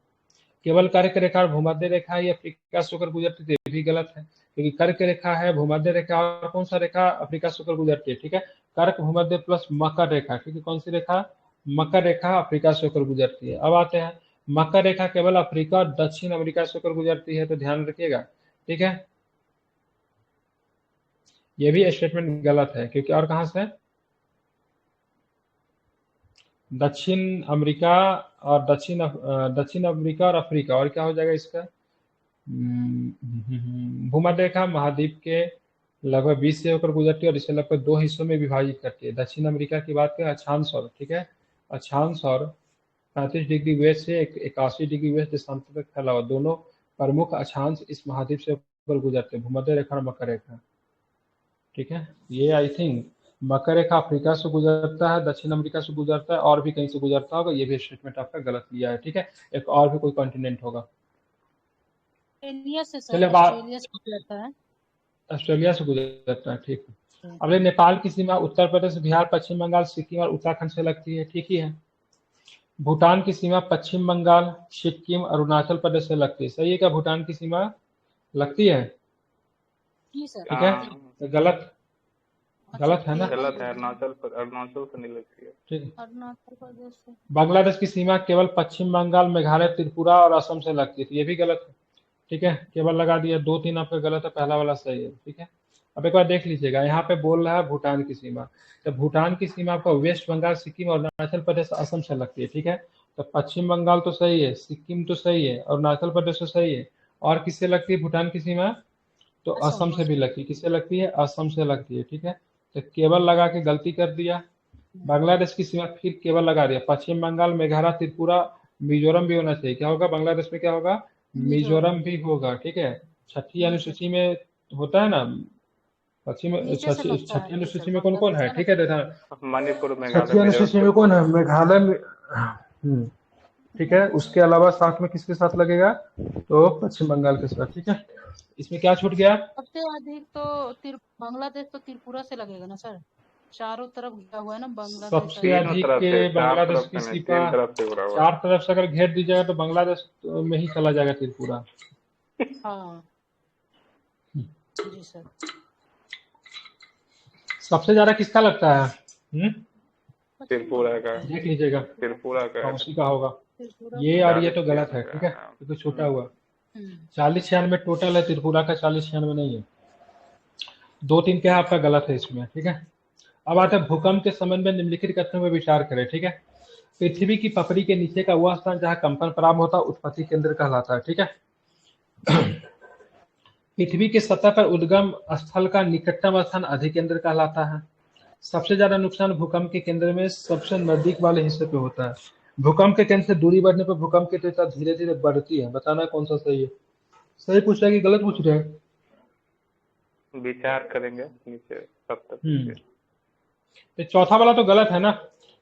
केवल कर्क रेखा और भूमध्य रेखा ही अफ्रीका से होकर गुजरती है, ये भी गलत है, क्योंकि कर्क रेखा है, भूमध्य रेखा और कौन सा रेखा अफ्रीका से होकर गुजरती है, ठीक है। कर्क भूमध्य प्लस मकर रेखा, ठीक है, कौन सी रेखा, मकर रेखा अफ्रीका से होकर गुजरती है। अब आते हैं मकर रेखा केवल अफ्रीका और दक्षिण अमेरिका से होकर गुजरती है, तो ध्यान रखिएगा, ठीक है, ये भी स्टेटमेंट गलत है, क्योंकि और कहां से, दक्षिण अमेरिका और दक्षिण अफ्रीका और अफ्रीका, और क्या हो जाएगा इसका, भूमध्य रेखा महाद्वीप के लगभग 20 से होकर गुजरती है और इसे लगभग 2 हिस्सों में विभाजित करती है। दक्षिण अमेरिका की बात करें, अक्षांश और, ठीक है, अक्षांश और 35 डिग्री वेस्ट से 81 डिग्री वेस्ट देशांतर तक फैला हुआ। दोनों प्रमुख अक्षांश इस महाद्वीप से होकर गुजरते हैं, भूमध्य रेखा और मकर रेखा, ठीक है। ये I think Makar Rekha Africa से गुजरता है, दक्षिण अमेरिका से गुजरता है और भी कहीं से गुजरता होगा। ये भी स्टेटमेंट आपका गलत लिया है, ठीक है। एक और भी कोई कॉन्टिनेंट होगा। ऑस्ट्रेलिया से सर, चलिए बात, ऑस्ट्रेलिया से गुजरता है। ऑस्ट्रेलिया से गुजरता है, ठीक है। अब ये नेपाल की सीमा उत्तर प्रदेश, बिहार, पश्चिम बंगाल, सिक्किम और उत्तराखंड से लगती है, ठीक ही है। भूटान की सीमा पश्चिम बंगाल, सिक्किम, अरुणाचल प्रदेश से लगती है। सही है क्या? भूटान की सीमा लगती है, जी सर। ठीक है। तो गलत, गलत है ना? गलत है, अरुणाचल से नहीं लगती है, ठीक है। अरुणाचल प्रदेश से। बांग्लादेश की सीमा केवल पश्चिम बंगाल, मेघालय, त्रिपुरा और असम से लगती है, तो ये भी गलत है, ठीक है। केवल लगा दिया, 2-3 आपका गलत है, पहला वाला सही है, ठीक है। अब एक बार देख लीजिएगा, यहाँ पे बोल रहा है भूटान की सीमा, तो भूटान की सीमा आपका वेस्ट बंगाल, सिक्किम और अरुणाचल प्रदेश, असम से लगती है, ठीक है। तो पश्चिम बंगाल तो सही है, सिक्किम तो सही है, अरुणाचल प्रदेश तो सही है, और किससे लगती है भूटान की सीमा? तो असम से भी लगती है। किससे लगती है? असम से लगती है, ठीक है। तो केवल लगा के गलती कर दिया। बांग्लादेश की सीमा फिर केवल लगा दिया, पश्चिम बंगाल, मेघालय, त्रिपुरा, मिजोरम भी होना चाहिए। क्या होगा बांग्लादेश में? क्या होगा? मिजोरम भी होगा, ठीक है। छठी अनुसूची में होता है ना, छठी अनुसूची में कौन कौन है, ठीक है। देखा मणिपुर, छठी अनुसूची में कौन है? मेघालय में, ठीक है। उसके अलावा साथ में किसके साथ लगेगा? तो पश्चिम बंगाल के साथ, ठीक है। इसमें क्या छूट गया? सबसे अधिक तो बांग्लादेश तो त्रिपुरा से लगेगा ना सर, चारों तरफ घिरा हुआ है ना बांग्लादेश। सबसे अधिक बांग्लादेश की सीमा 4 तरफ से अगर घेर दी जाएगा तो बांग्लादेश में ही चला जाएगा त्रिपुरा। हाँ जी सर। सबसे ज्यादा किसका लगता है? त्रिपुरा का, देख लीजिएगा, त्रिपुरा का, उसी का होगा ये, और ये तो गलत है, ठीक है, तो छोटा हुआ। 40-96 टोटल है त्रिपुरा का, 40-96 नहीं है। 2-3 क्या है आपका गलत है इसमें, ठीक है। अब आता है भूकंप के संबंध में निम्नलिखित कथनों में विचार करें, ठीक है। पृथ्वी की पपड़ी के नीचे का वह स्थान जहां कंपन प्रारंभ होता है उत्पत्ति केंद्र कहलाता है, ठीक है। पृथ्वी की सतह पर उद्गम स्थल का निकटतम स्थान अधिकेंद्र कहलाता है। सबसे ज्यादा नुकसान भूकंप के केंद्र में सबसे नजदीक वाले हिस्से पे होता है। भूकंप के केंद्र से दूरी बढ़ने पर भूकंप की तीव्रता धीरे धीरे बढ़ती है। बताना कौन सा सही है? सही पूछ रहा है कि गलत पूछ रहे हैं? विचार करेंगे नीचे तब तक। तो चौथा वाला तो गलत है ना।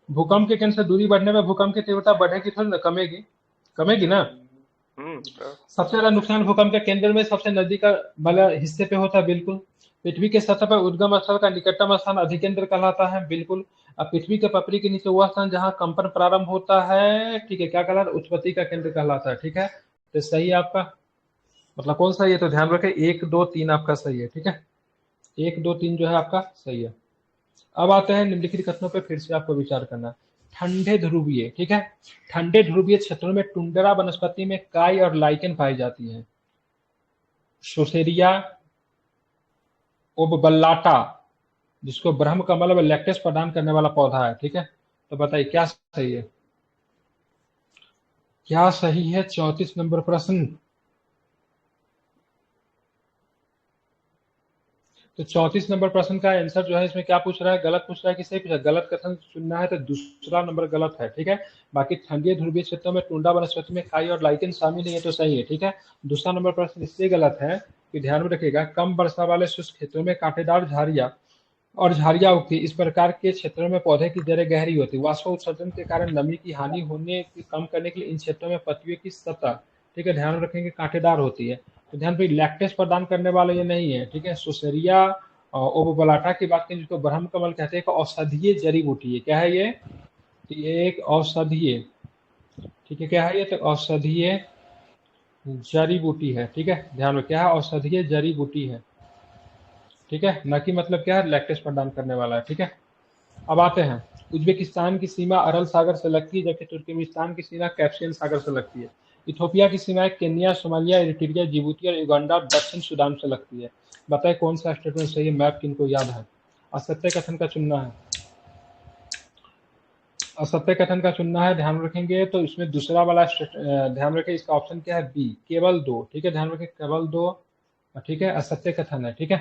भूकंप के केंद्र से दूरी बढ़ने पर भूकंप की तीव्रता बढ़ेगी थोड़ी ना, कमेगी, कमेगी ना। सबसे ज्यादा नुकसान भूकंप के केंद्र में सबसे नजदीक वाला हिस्से पे होता है, बिल्कुल। पृथ्वी के सतह पर उद्गम स्थल का निकटतम स्थान अधिकेंद्र कहलाता है, बिल्कुल। अब पृथ्वी के पपड़ी के नीचे वह स्थान जहां कंपन प्रारंभ होता है, ठीक है, क्या कहलाता है? उत्पत्ति का केंद्र कहलाता है, ठीक है। तो सही है आपका, मतलब कौन सा है? तो ध्यान रखें 1, 2, 3 आपका सही है, ठीक है। 1, 2, 3 जो है आपका सही है। अब आते हैं निम्नलिखित कथनों पर फिर से आपको विचार करना। ठंडे ध्रुवीय, ठीक है, ठंडे ध्रुवीय क्षेत्रों में टुंड्रा वनस्पति में काई और लाइकेन पाई जाती है। सोसेरिया ओबबल्लाटा, जिसको ब्रह्म कमल व लैक्टेस प्रदान करने वाला पौधा है, ठीक है। तो बताइए क्या सही है? क्या सही है? 34 नंबर प्रश्न। तो 34 नंबर प्रश्न का आंसर जो है इसमें क्या पूछ रहा है? गलत पूछ रहा है कि सही पूछ रहा है? गलत कथन चुनना है तो दूसरा नंबर गलत है, ठीक है। बाकी ठंडी ध्रुवीय क्षेत्रों में टुंडा वनस्पति में काई और लाइकेन शामिल नहीं है, तो सही है, ठीक है। दूसरा नंबर प्रश्न इसलिए गलत है कि ध्यान में रखिएगा, कम वर्षा वाले शुष्क क्षेत्रों में कांटेदार झाड़ियां और झाड़ियां उगती। इस प्रकार के क्षेत्रों में पौधे की जड़ें गहरी होती। वाष्प उत्सर्जन के कारण नमी की हानि होने की कम करने के लिए इन क्षेत्रों में पत्तियों की सतह, ठीक है, ध्यान रखेंगे, कांटेदार होती है। तो ध्यान पे लैक्टेस प्रदान करने वाले ये नहीं है, ठीक है। सोसेरिया ओबोबलाटा की बात करें जिसको ब्रह्म कमल कहते हैं, एक औषधीय जड़ी बूटी है। क्या है ये? तो ये एक औषधीय, ठीक है, क्या है ये? तो औषधीय जड़ी बूटी है, ठीक है। ध्यान में क्या है? औषधीय जड़ी बूटी है, ठीक है। न कि मतलब क्या है? लैक्टेस प्रदान करने वाला है, ठीक है। अब आते हैं, उज्बेकिस्तान की सीमा अरल सागर से लगती है, जबकि तुर्कमेनिस्तान की सीमा कैस्पियन सागर से लगती है। इथोपिया की सीमा केन्या, सोमालिया, इरिट्रिया, जिबूती और युगांडा दक्षिण सूडान से लगती है। बताए कौन सा स्टेटमेंट सही है? मैप किनको याद है? असत्य कथन का चुनना है। असत्य कथन का चुनना है, ध्यान रखेंगे तो इसमें दूसरा वाला ध्यान रखें, इसका ऑप्शन क्या है, बी, केवल 2। ठीक है, ध्यान रखें, केवल 2। ठीक है, असत्य कथन है। ठीक है,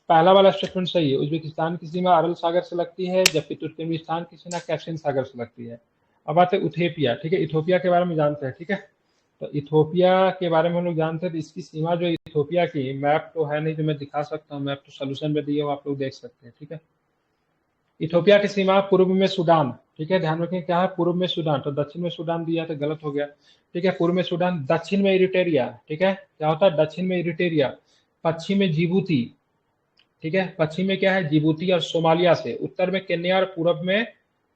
पहला वाला स्टेटमेंट सही है। उज्बेकिस्तान की सीमा अरल सागर से लगती है, जबकि तुर्कमेनिस्तान की सीमा कैस्पियन सागर से लगती है। अब आते हैं इथोपिया। ठीक है, इथोपिया के बारे में जानते हैं। ठीक है, तो इथोपिया के बारे में हम लोग जानते हैं, तो इसकी सीमा जो इथोपिया की, मैप तो है नहीं जो मैं दिखा सकता हूँ, मैप तो सोल्यूशन में दिए हो, आप लोग देख सकते हैं। ठीक है, इथोपिया की सीमा पूर्व में सूडान। ठीक है, ध्यान रखें क्या है, पूर्व में सूडान, तो दक्षिण में सूडान दिया तो गलत हो गया। ठीक है, पूर्व में सूडान, दक्षिण में इरिटेरिया। ठीक है, क्या होता है, दक्षिण में इरिटेरिया, पश्चिम में जिबूती। ठीक है, पश्चिम में क्या है, जिबूती और सोमालिया से, उत्तर में केन्या और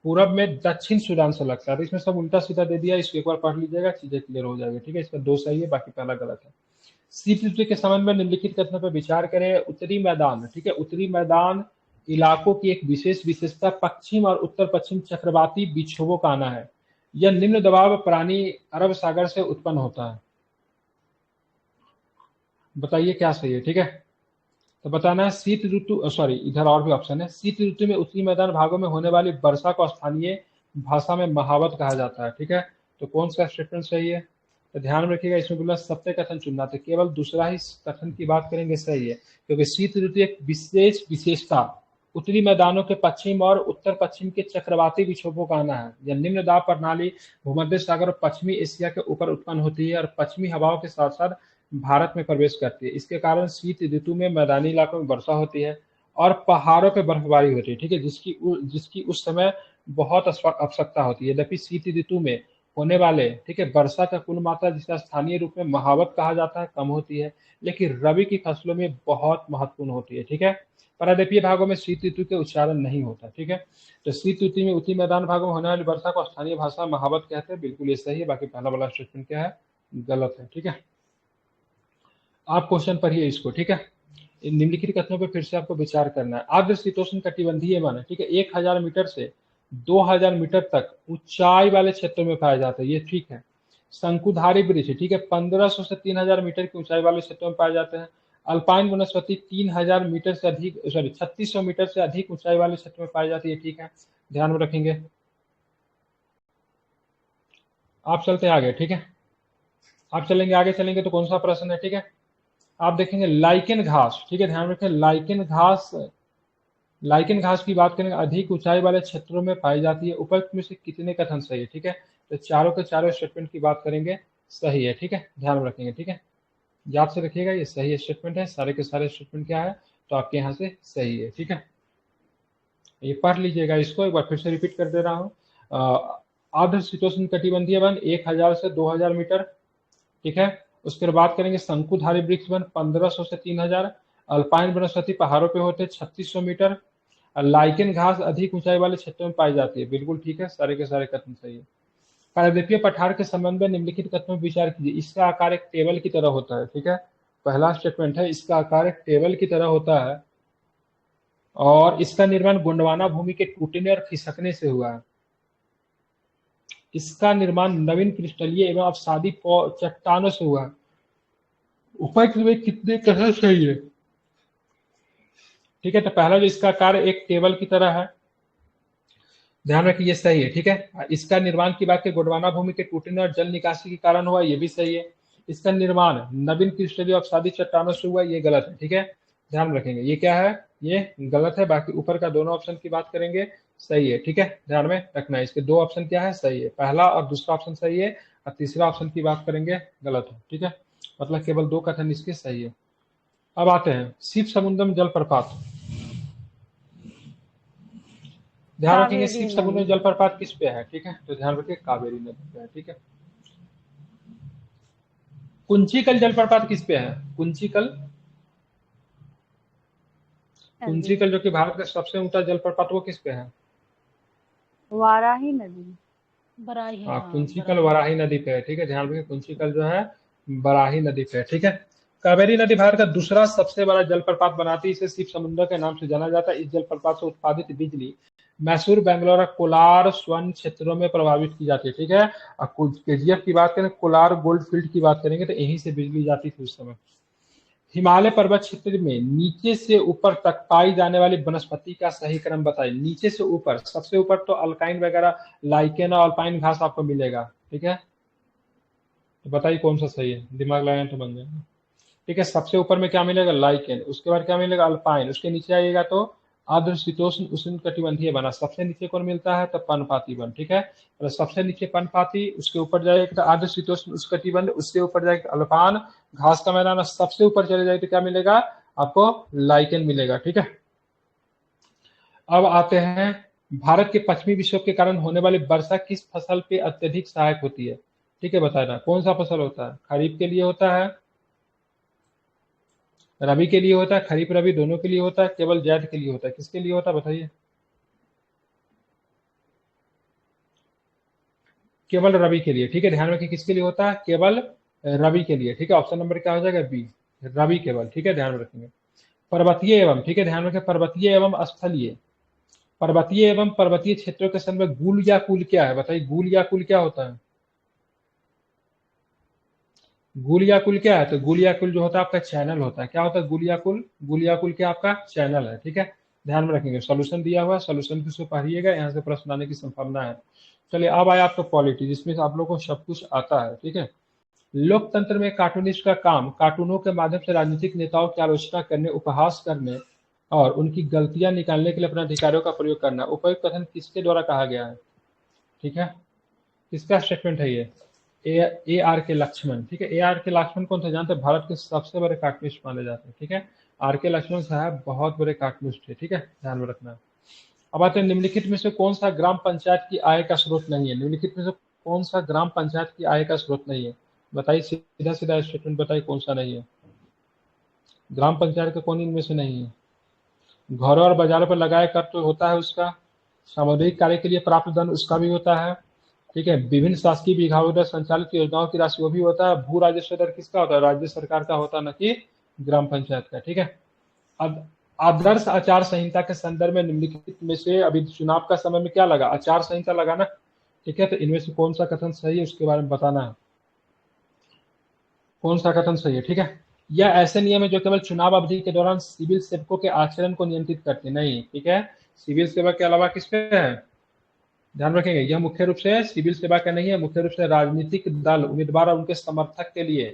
पूरब में दक्षिण सूडान से लगता है। तो इसमें सब उल्टा सीधा दे दिया, इसको एक बार पढ़ लीजिएगा, चीजें क्लियर हो जाएगी। ठीक है, इसका 2 सही है, बाकी पहला गलत है। शीत ऋतु के संबंध में निम्नलिखित कथनों पर विचार करें। उत्तरी मैदान। ठीक है, उत्तरी मैदान इलाकों की एक विशेष विशेषता पश्चिम और उत्तर पश्चिम चक्रवाती विक्षोभों का आना है। यह निम्न दबाव प्राणी अरब सागर से उत्पन्न होता है। बताइए क्या सही है। ठीक है, तो बताना है शीत ऋतु, सॉरी इधर और भी ऑप्शन है। शीत ऋतु में उत्तरी मैदान भागों में होने वाली वर्षा को स्थानीय भाषा में महावत कहा जाता है। ठीक है, तो कौन सा स्टेटमेंट सही है, तो ध्यान रखिएगा, इसमें बोला सत्य कथन चुनना, तो केवल दूसरा ही कथन की बात करेंगे सही है, क्योंकि शीत ऋतु एक विशेष विशेषता उत्तरी मैदानों के पश्चिम और उत्तर पश्चिम के चक्रवाती विक्षोभों का आना है। यह निम्न दाब प्रणाली भूमध्य सागर और पश्चिमी एशिया के ऊपर उत्पन्न होती है और पश्चिमी हवाओं के साथ साथ भारत में प्रवेश करती है। इसके कारण शीत ऋतु में मैदानी इलाकों में वर्षा होती है और पहाड़ों पर बर्फबारी होती है। ठीक है, जिसकी उस समय बहुत आवश्यकता होती है। यद्यपि शीत ऋतु में होने वाले, ठीक है, वर्षा का कुल मात्रा जिसे स्थानीय रूप में महावत कहा जाता है, कम होती है, लेकिन रबी की फसलों में बहुत महत्वपूर्ण होती है। ठीक है, पर्वतीय भागों में शीत ऋतु के उच्चारण नहीं होता। ठीक है, तो शीत ऋतु में उत्तरी मैदान भागों में होने वाली वर्षा को स्थानीय भाषा में महावत कहते हैं। बिल्कुल ये सही है, बाकी पहला वाला स्टेटमेंट क्या है, गलत है। ठीक है, आप क्वेश्चन पढ़िए इसको। ठीक है, निम्नलिखित कथनों पर फिर से आपको विचार करना है। आर्द्र शीतोष्ण कटिबंधीय वन, ठीक है, 1000 मीटर से 2000 मीटर तक ऊंचाई वाले क्षेत्रों में पाया जाता है, ये ठीक है। शंकुधारी वृक्ष, ठीक है, 1500 से 3000 मीटर की ऊंचाई वाले क्षेत्रों में पाए जाते हैं। अल्पाइन वनस्पति 3000 मीटर से अधिक, सॉरी 3600 मीटर से अधिक ऊंचाई वाले क्षेत्र में पाई जाती है, ठीक है, ध्यान में रखेंगे। आप चलते हैं आगे। ठीक है, आप चलेंगे, आगे चलेंगे तो कौन सा प्रश्न है। ठीक है, आप देखेंगे लाइकेन घास, ठीक है, ध्यान रखें, लाइकेन घास की बात करेंगे, अधिक ऊंचाई वाले क्षेत्रों में पाई जाती है। उपयुक्त में से कितने कथन सही है। ठीक है, तो चारों के चारों स्टेटमेंट की बात करेंगे, सही है। ठीक है, ध्यान रखेंगे। ठीक है, याद से रखिएगा, ये सही स्टेटमेंट है, सारे के सारे स्टेटमेंट क्या है, तो आपके यहाँ से सही है। ठीक है, ये पढ़ लीजिएगा, इसको एक बार फिर से रिपीट कर दे रहा हूँ। आर्द्र शीतोष्ण कटिबंधीय वन 1000 से 2000 मीटर, ठीक है। उसके बाद बात करेंगे शंकुधारी वृक्ष वन 1500 से 3000, अल्पाइन वनस्पति पहाड़ों पे होते 3600 मीटर, लाइकेन घास अधिक ऊंचाई वाले क्षेत्रों में पाई जाती है। बिल्कुल ठीक है, सारे के सारे कथन सही है। पारदीपीय पठार के संबंध में निम्नलिखित कथनों पर विचार कीजिए। इसका आकार एक टेबल की तरह होता है। ठीक है, पहला स्टेटमेंट है, इसका आकार एक टेबल की तरह होता है और इसका निर्माण गोंडवाना भूमि के टूटने और खिसकने से हुआ है। इसका निर्माण नवीन क्रिस्टलीय एवं अवसादी चट्टानों से हुआ है। उपयुक्त में कितने कथन सही है। ठीक है, तो पहला जो इसका कार्य एक टेबल की तरह है, ध्यान रखिए, ये सही है। ठीक है, इसका निर्माण की बात की गोंडवाना भूमि के टूटने और जल निकासी के कारण हुआ, ये भी सही है। इसका निर्माण नवीन क्रिस्टलीय अवसादी चट्टानों से हुआ, ये गलत है। ठीक है, ध्यान रखेंगे, ये क्या है, ये गलत है। बाकी ऊपर का दोनों ऑप्शन की बात करेंगे, सही है। ठीक है, ध्यान में रखना है, इसके दो ऑप्शन क्या है, सही है, पहला और दूसरा ऑप्शन सही है, और तीसरा ऑप्शन की बात करेंगे गलत है। ठीक है, मतलब केवल दो कथन इसके सही है। अब आते हैं शिव समुद्रम जलप्रपात, ध्यान रखेंगे शिव समुद्र जलप्रपात किस पे है। ठीक है, तो ध्यान रखिए कावेरी नदी पे है। ठीक है, कुंचिकल जलप्रपात किस पे है, कुंचिकल जो कि भारत का सबसे ऊंचा जलप्रपात, वो किस पे है, वाराही नदी, बराही, हाँ, कुंचिकल वराही नदी पे है। ठीक है, ध्यान रखिए, कुंचिकल जो है बराही नदी पे है। ठीक है, कावेरी नदी भारत का दूसरा सबसे बड़ा जलप्रपात बनाती है, इसे शिव समुद्र के नाम से जाना जाता है। इस जलप्रपात से उत्पादित बिजली मैसूर, बेंगलोर और कोलार स्वर्ण क्षेत्रों में प्रभावित की जाती है। ठीक है, और केजीएफ की बात करें, कोलार गोल्ड फील्ड की बात करेंगे, तो यहीं से बिजली जाती थी उस समय। हिमालय पर्वत क्षेत्र में नीचे से ऊपर तक पाई जाने वाली वनस्पति का सही क्रम बताइए। नीचे से ऊपर, सबसे ऊपर तो अल्काइन वगैरह, लाइकेन और अल्पाइन घास आपको मिलेगा, ठीक है। तो बताइए कौन सा सही है, दिमाग लगाएं तो बन जाएगा। ठीक है, सबसे ऊपर में क्या मिलेगा, लाइकेन, उसके बाद क्या मिलेगा, अल्पाइन, उसके नीचे आइएगा तो आर्द्र शीतोष्ण उष्णकटिबंधीय वना, सबसे नीचे कौन मिलता है, तो पर्णपाती वन, ठीक है। तो सबसे नीचे पर्णपाती, उसके ऊपर जाएगा तो आर्द्र शीतोष्ण उष्णकटिबंध, उसके ऊपर जाएगा अल्पान घास का मैदान, सबसे ऊपर चले जाए तो क्या मिलेगा आपको, लाइकेन मिलेगा, ठीक है। अब आते हैं, भारत के पश्चिमी विक्षोभ के कारण होने वाली वर्षा किस फसल पे अत्यधिक सहायक होती है, ठीक है, बताना कौन सा फसल होता है, खरीफ के लिए होता है, रबी के लिए होता है, खरीफ रबी दोनों के लिए होता है, केवल जैद के लिए होता है, किसके लिए होता है बताइए, केवल रबी के लिए, ठीक है, ध्यान रखिए किसके लिए होता है, केवल रबी के लिए, ठीक है। ऑप्शन नंबर क्या हो जाएगा, बी, रबी केवल, ठीक है, ध्यान रखेंगे। पर्वतीय एवं, ठीक है, ध्यान रखें, पर्वतीय एवं स्थलीय, पर्वतीय एवं पर्वतीय क्षेत्रों के संदर्भ में गुल या कुल क्या है, बताइए गुल या कुल क्या होता है, गुल या कुल क्या है, तो गुल या कुल जो होता है आपका चैनल होता है, क्या होता है गुल या कुल, गुल या कुल क्या आपका चैनल है, ठीक है, ध्यान में रखेंगे। सॉल्यूशन दिया हुआ है, सॉल्यूशन को पढ़िएगा, यहाँ से प्रश्न आने की संभावना है। चलिए अब आया आपका पॉलिटी, जिसमें आप लोगों को सब कुछ आता है, ठीक है। लोकतंत्र में कार्टूनिस्ट का काम कार्टूनों के माध्यम से राजनीतिक नेताओं की आलोचना करने, उपहास करने और उनकी गलतियां निकालने के लिए अपने अधिकारों का प्रयोग करना। उपयुक्त कथन किसके द्वारा कहा गया है, ठीक है, किसका स्टेटमेंट है ये, ए आर के लक्ष्मण, ठीक है। ए आर के लक्ष्मण कौन थे जानते हैं, भारत के सबसे बड़े कार्टूनिस्ट माने जाते हैं, ठीक है। आर के लक्ष्मण साहब बहुत बड़े कार्टूनिस्ट थे, ठीक है, ध्यान में रखना। अब आते हैं, निम्नलिखित में से कौन सा ग्राम पंचायत की आय का स्रोत नहीं है, निम्नलिखित में से कौन सा ग्राम पंचायत की आय का स्रोत नहीं है, बताइए, सीधा सीधा स्टेटमेंट बताइए कौन सा नहीं है, ग्राम पंचायत का कौन इनमें से नहीं है। घरों और बाजारों पर लगाए कर तो होता है उसका, सामुदायिक कार्य के लिए प्राप्त धन उसका भी होता है, ठीक है, विभिन्न शासकीय विभागों द्वारा संचालित योजनाओं की राशि वो भी होता है, भू राजस्व दर किसका होता है, राज्य सरकार का होता है, न कि ग्राम पंचायत का, ठीक है। अब आदर्श आचार संहिता के संदर्भ में निम्नलिखित में से, अभी चुनाव का समय में क्या लगा, आचार संहिता लगा ना, ठीक है, तो इनमें से कौन सा कथन सही है उसके बारे में बताना है, कौन सा कथन सही है, ठीक है। यह ऐसे नियम है जो केवल चुनाव अवधि के दौरान सिविल सेवकों के आचरण को नियंत्रित करते नहीं, ठीक है, सिविल सेवा के अलावा किस पे है, ध्यान रखेंगे, यह मुख्य रूप से सिविल सेवा का नहीं है, मुख्य रूप से राजनीतिक दल, उम्मीदवार और उनके समर्थक के लिए,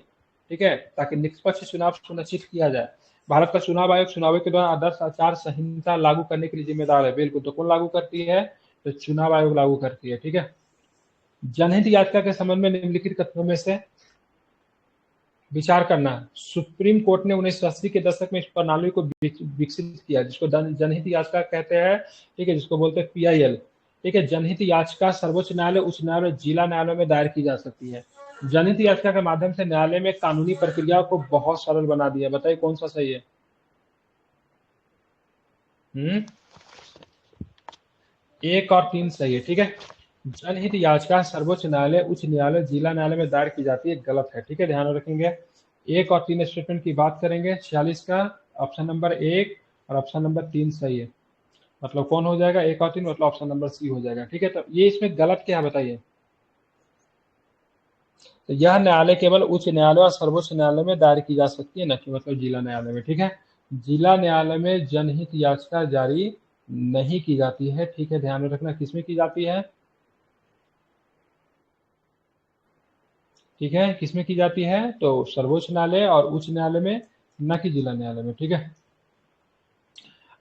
ठीक है, ताकि निष्पक्ष चुनाव सुनिश्चित किया जाए। भारत का चुनाव आयोग चुनाव के दौरान आदर्श आचार संहिता लागू करने के लिए जिम्मेदार है, बिल्कुल, तो कौन लागू करती है, तो चुनाव आयोग लागू करती है, ठीक है। जनहित याचिका के संबंध में निम्नलिखित कथनों में से विचार करना है। सुप्रीम कोर्ट ने 1980 के दशक में इस प्रणाली को विकसित किया, जिसको जनहित याचिका कहते हैं, ठीक है, जिसको बोलते हैं PIL, ठीक है। जनहित याचिका सर्वोच्च न्यायालय, उच्च न्यायालय, जिला न्यायालय में दायर की जा सकती है। जनहित याचिका के माध्यम से न्यायालय में कानूनी प्रक्रिया को बहुत सरल बना दिया, बताइए कौन सा सही है, एक और तीन सही है, ठीक है। जनहित याचिका सर्वोच्च न्यायालय, उच्च न्यायालय, जिला न्यायालय में दायर की जाती है, गलत है, ठीक है, ध्यान रखेंगे। एक और तीन स्टेटमेंट की बात करेंगे, 46 का ऑप्शन नंबर 1 और ऑप्शन नंबर 3 सही है, मतलब कौन हो जाएगा, एक और तीन, मतलब ऑप्शन नंबर सी हो जाएगा, ठीक है। तो ये इसमें गलत क्या है बताइए, तो यह न्यायालय केवल उच्च न्यायालय और सर्वोच्च न्यायालय में दायर की जा सकती है, न कि मतलब जिला न्यायालय में, ठीक है। जिला न्यायालय में जनहित याचिका जारी नहीं की जाती है, ठीक है, ध्यान में रखना, किसमें की जाती है, ठीक है, किसमें की जाती है, तो सर्वोच्च न्यायालय और उच्च न्यायालय में, न कि जिला न्यायालय में, ठीक है।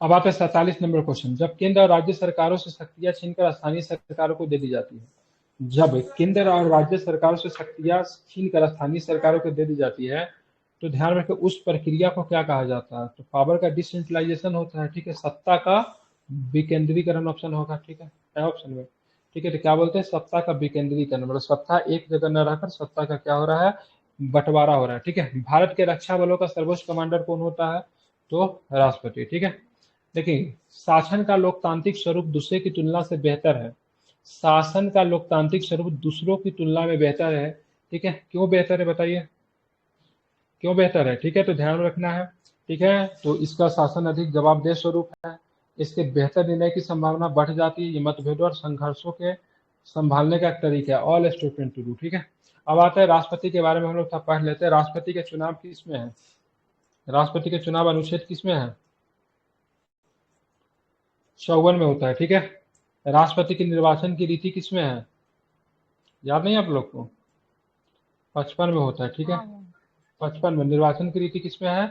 अब आते हैं 47 नंबर क्वेश्चन, जब केंद्र और राज्य सरकारों से शक्तियां छीनकर स्थानीय सरकारों को दे दी जाती है, जब केंद्र और राज्य सरकारों से शक्तियां छीनकर स्थानीय सरकारों को दे दी जाती है, तो ध्यान रखें उस प्रक्रिया को क्या कहा जाता है, तो पावर का डिसेंट्रलाइजेशन होता है, ठीक है, सत्ता का विकेंद्रीकरण ऑप्शन होगा, ठीक है, ऑप्शन में, ठीक है, तो क्या बोलते हैं, सत्ता का विकेंद्रीकरण, मतलब सत्ता एक जगह न रहकर सत्ता का क्या हो रहा है, बंटवारा हो रहा है, ठीक है। भारत के रक्षा बलों का सर्वोच्च कमांडर कौन होता है, तो राष्ट्रपति, ठीक है। देखिए, शासन का लोकतांत्रिक स्वरूप दूसरे की तुलना से बेहतर है, शासन का लोकतांत्रिक स्वरूप दूसरों की तुलना में बेहतर है, ठीक है, क्यों बेहतर है बताइए, क्यों बेहतर है, ठीक है, तो ध्यान रखना है, ठीक है, तो इसका शासन अधिक जवाबदेह स्वरूप है, इसके बेहतर निर्णय की संभावना बढ़ जाती है, ये मतभेदों और संघर्षों के संभालने का एक तरीका है, ऑल स्टेटमेंट टू डू, ठीक है। अब आता है राष्ट्रपति के बारे में, हम लोग पढ़ लेते हैं, राष्ट्रपति के चुनाव किस में है, राष्ट्रपति के चुनाव अनुच्छेद किसमें है? 54 में होता है, ठीक है। राष्ट्रपति के निर्वाचन की रीति किसमें है? याद नहीं आप लोग को? 55 में होता है, ठीक है। 55 में निर्वाचन की रीति किसमें है?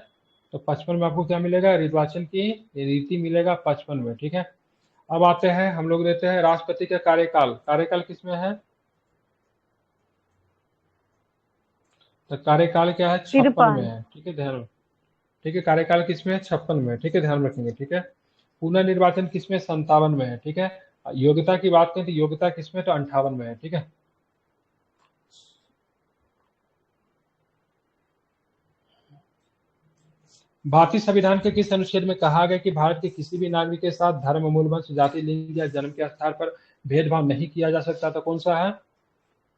तो 55 में आपको क्या मिलेगा? निर्वाचन की रीति मिलेगा 55 में, ठीक है। अब आते हैं, हम लोग लेते हैं राष्ट्रपति का कार्यकाल। कार्यकाल किसमें है? तो कार्यकाल क्या है? 56 में है, ठीक है, ध्यान। ठीक है, कार्यकाल किसमें है? 56 में, ठीक है, ध्यान रखेंगे, ठीक है। पुनर्निर्वाचन किसमें? 57 में है, ठीक है। योग्यता की बात करें तो योग्यता किसमें? तो 58 में है, ठीक है। भारतीय संविधान के किस अनुच्छेद में कहा गया कि भारत के किसी भी नागरिक के साथ धर्म, मूल, वंश, जाति, लिंग या जन्म के आधार पर भेदभाव नहीं किया जा सकता? तो कौन सा है?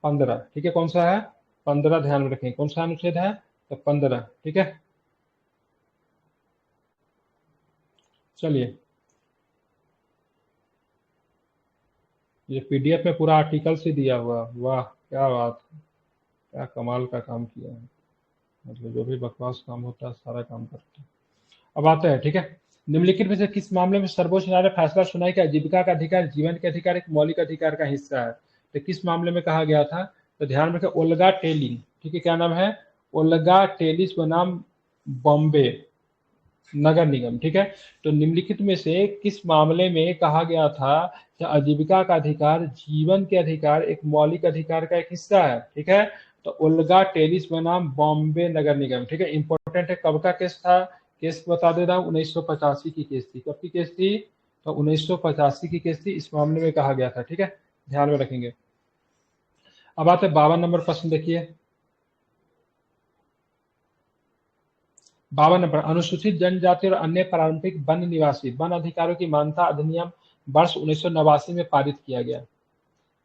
15, ठीक है। कौन सा है? 15, ध्यान में रखें। कौन सा अनुच्छेद है? तो 15, ठीक है। चलिए, ये पीडीएफ में पूरा आर्टिकल से दिया हुआ, वाह क्या बात है, क्या कमाल का काम किया है। मतलब जो भी बकवास काम होता है सारा काम करते हैं। अब आते हैं, ठीक है। निम्नलिखित में से किस मामले में सर्वोच्च न्यायालय फैसला सुनाई कि आजीविका का अधिकार जीवन के अधिकार एक मौलिक अधिकार का हिस्सा है? तो किस मामले में कहा गया था? तो ध्यान रखें, ओल्गा टेली, ठीक है। क्या नाम है? ओल्गा टेलिस बनाम बॉम्बे नगर निगम, ठीक है। तो निम्नलिखित में से किस मामले में कहा गया था कि आजीविका का अधिकार जीवन के अधिकार एक मौलिक अधिकार का एक हिस्सा है, ठीक है। तो ओल्गा टेलिस बनाम बॉम्बे नगर निगम, ठीक है। इंपॉर्टेंट है, कब का केस था? केस बता दे रहा हूँ, 1985 की केस थी। कब की केस थी? तो 1985 की केस थी। इस मामले में कहा गया था, ठीक है, ध्यान में रखेंगे। अब आते 52 नंबर प्रश्न देखिए। 52 नंबर, अनुसूचित जनजाति और अन्य पारंपरिक वन निवासी वन अधिकारों की मान्यता अधिनियम वर्ष 1989 में पारित किया गया।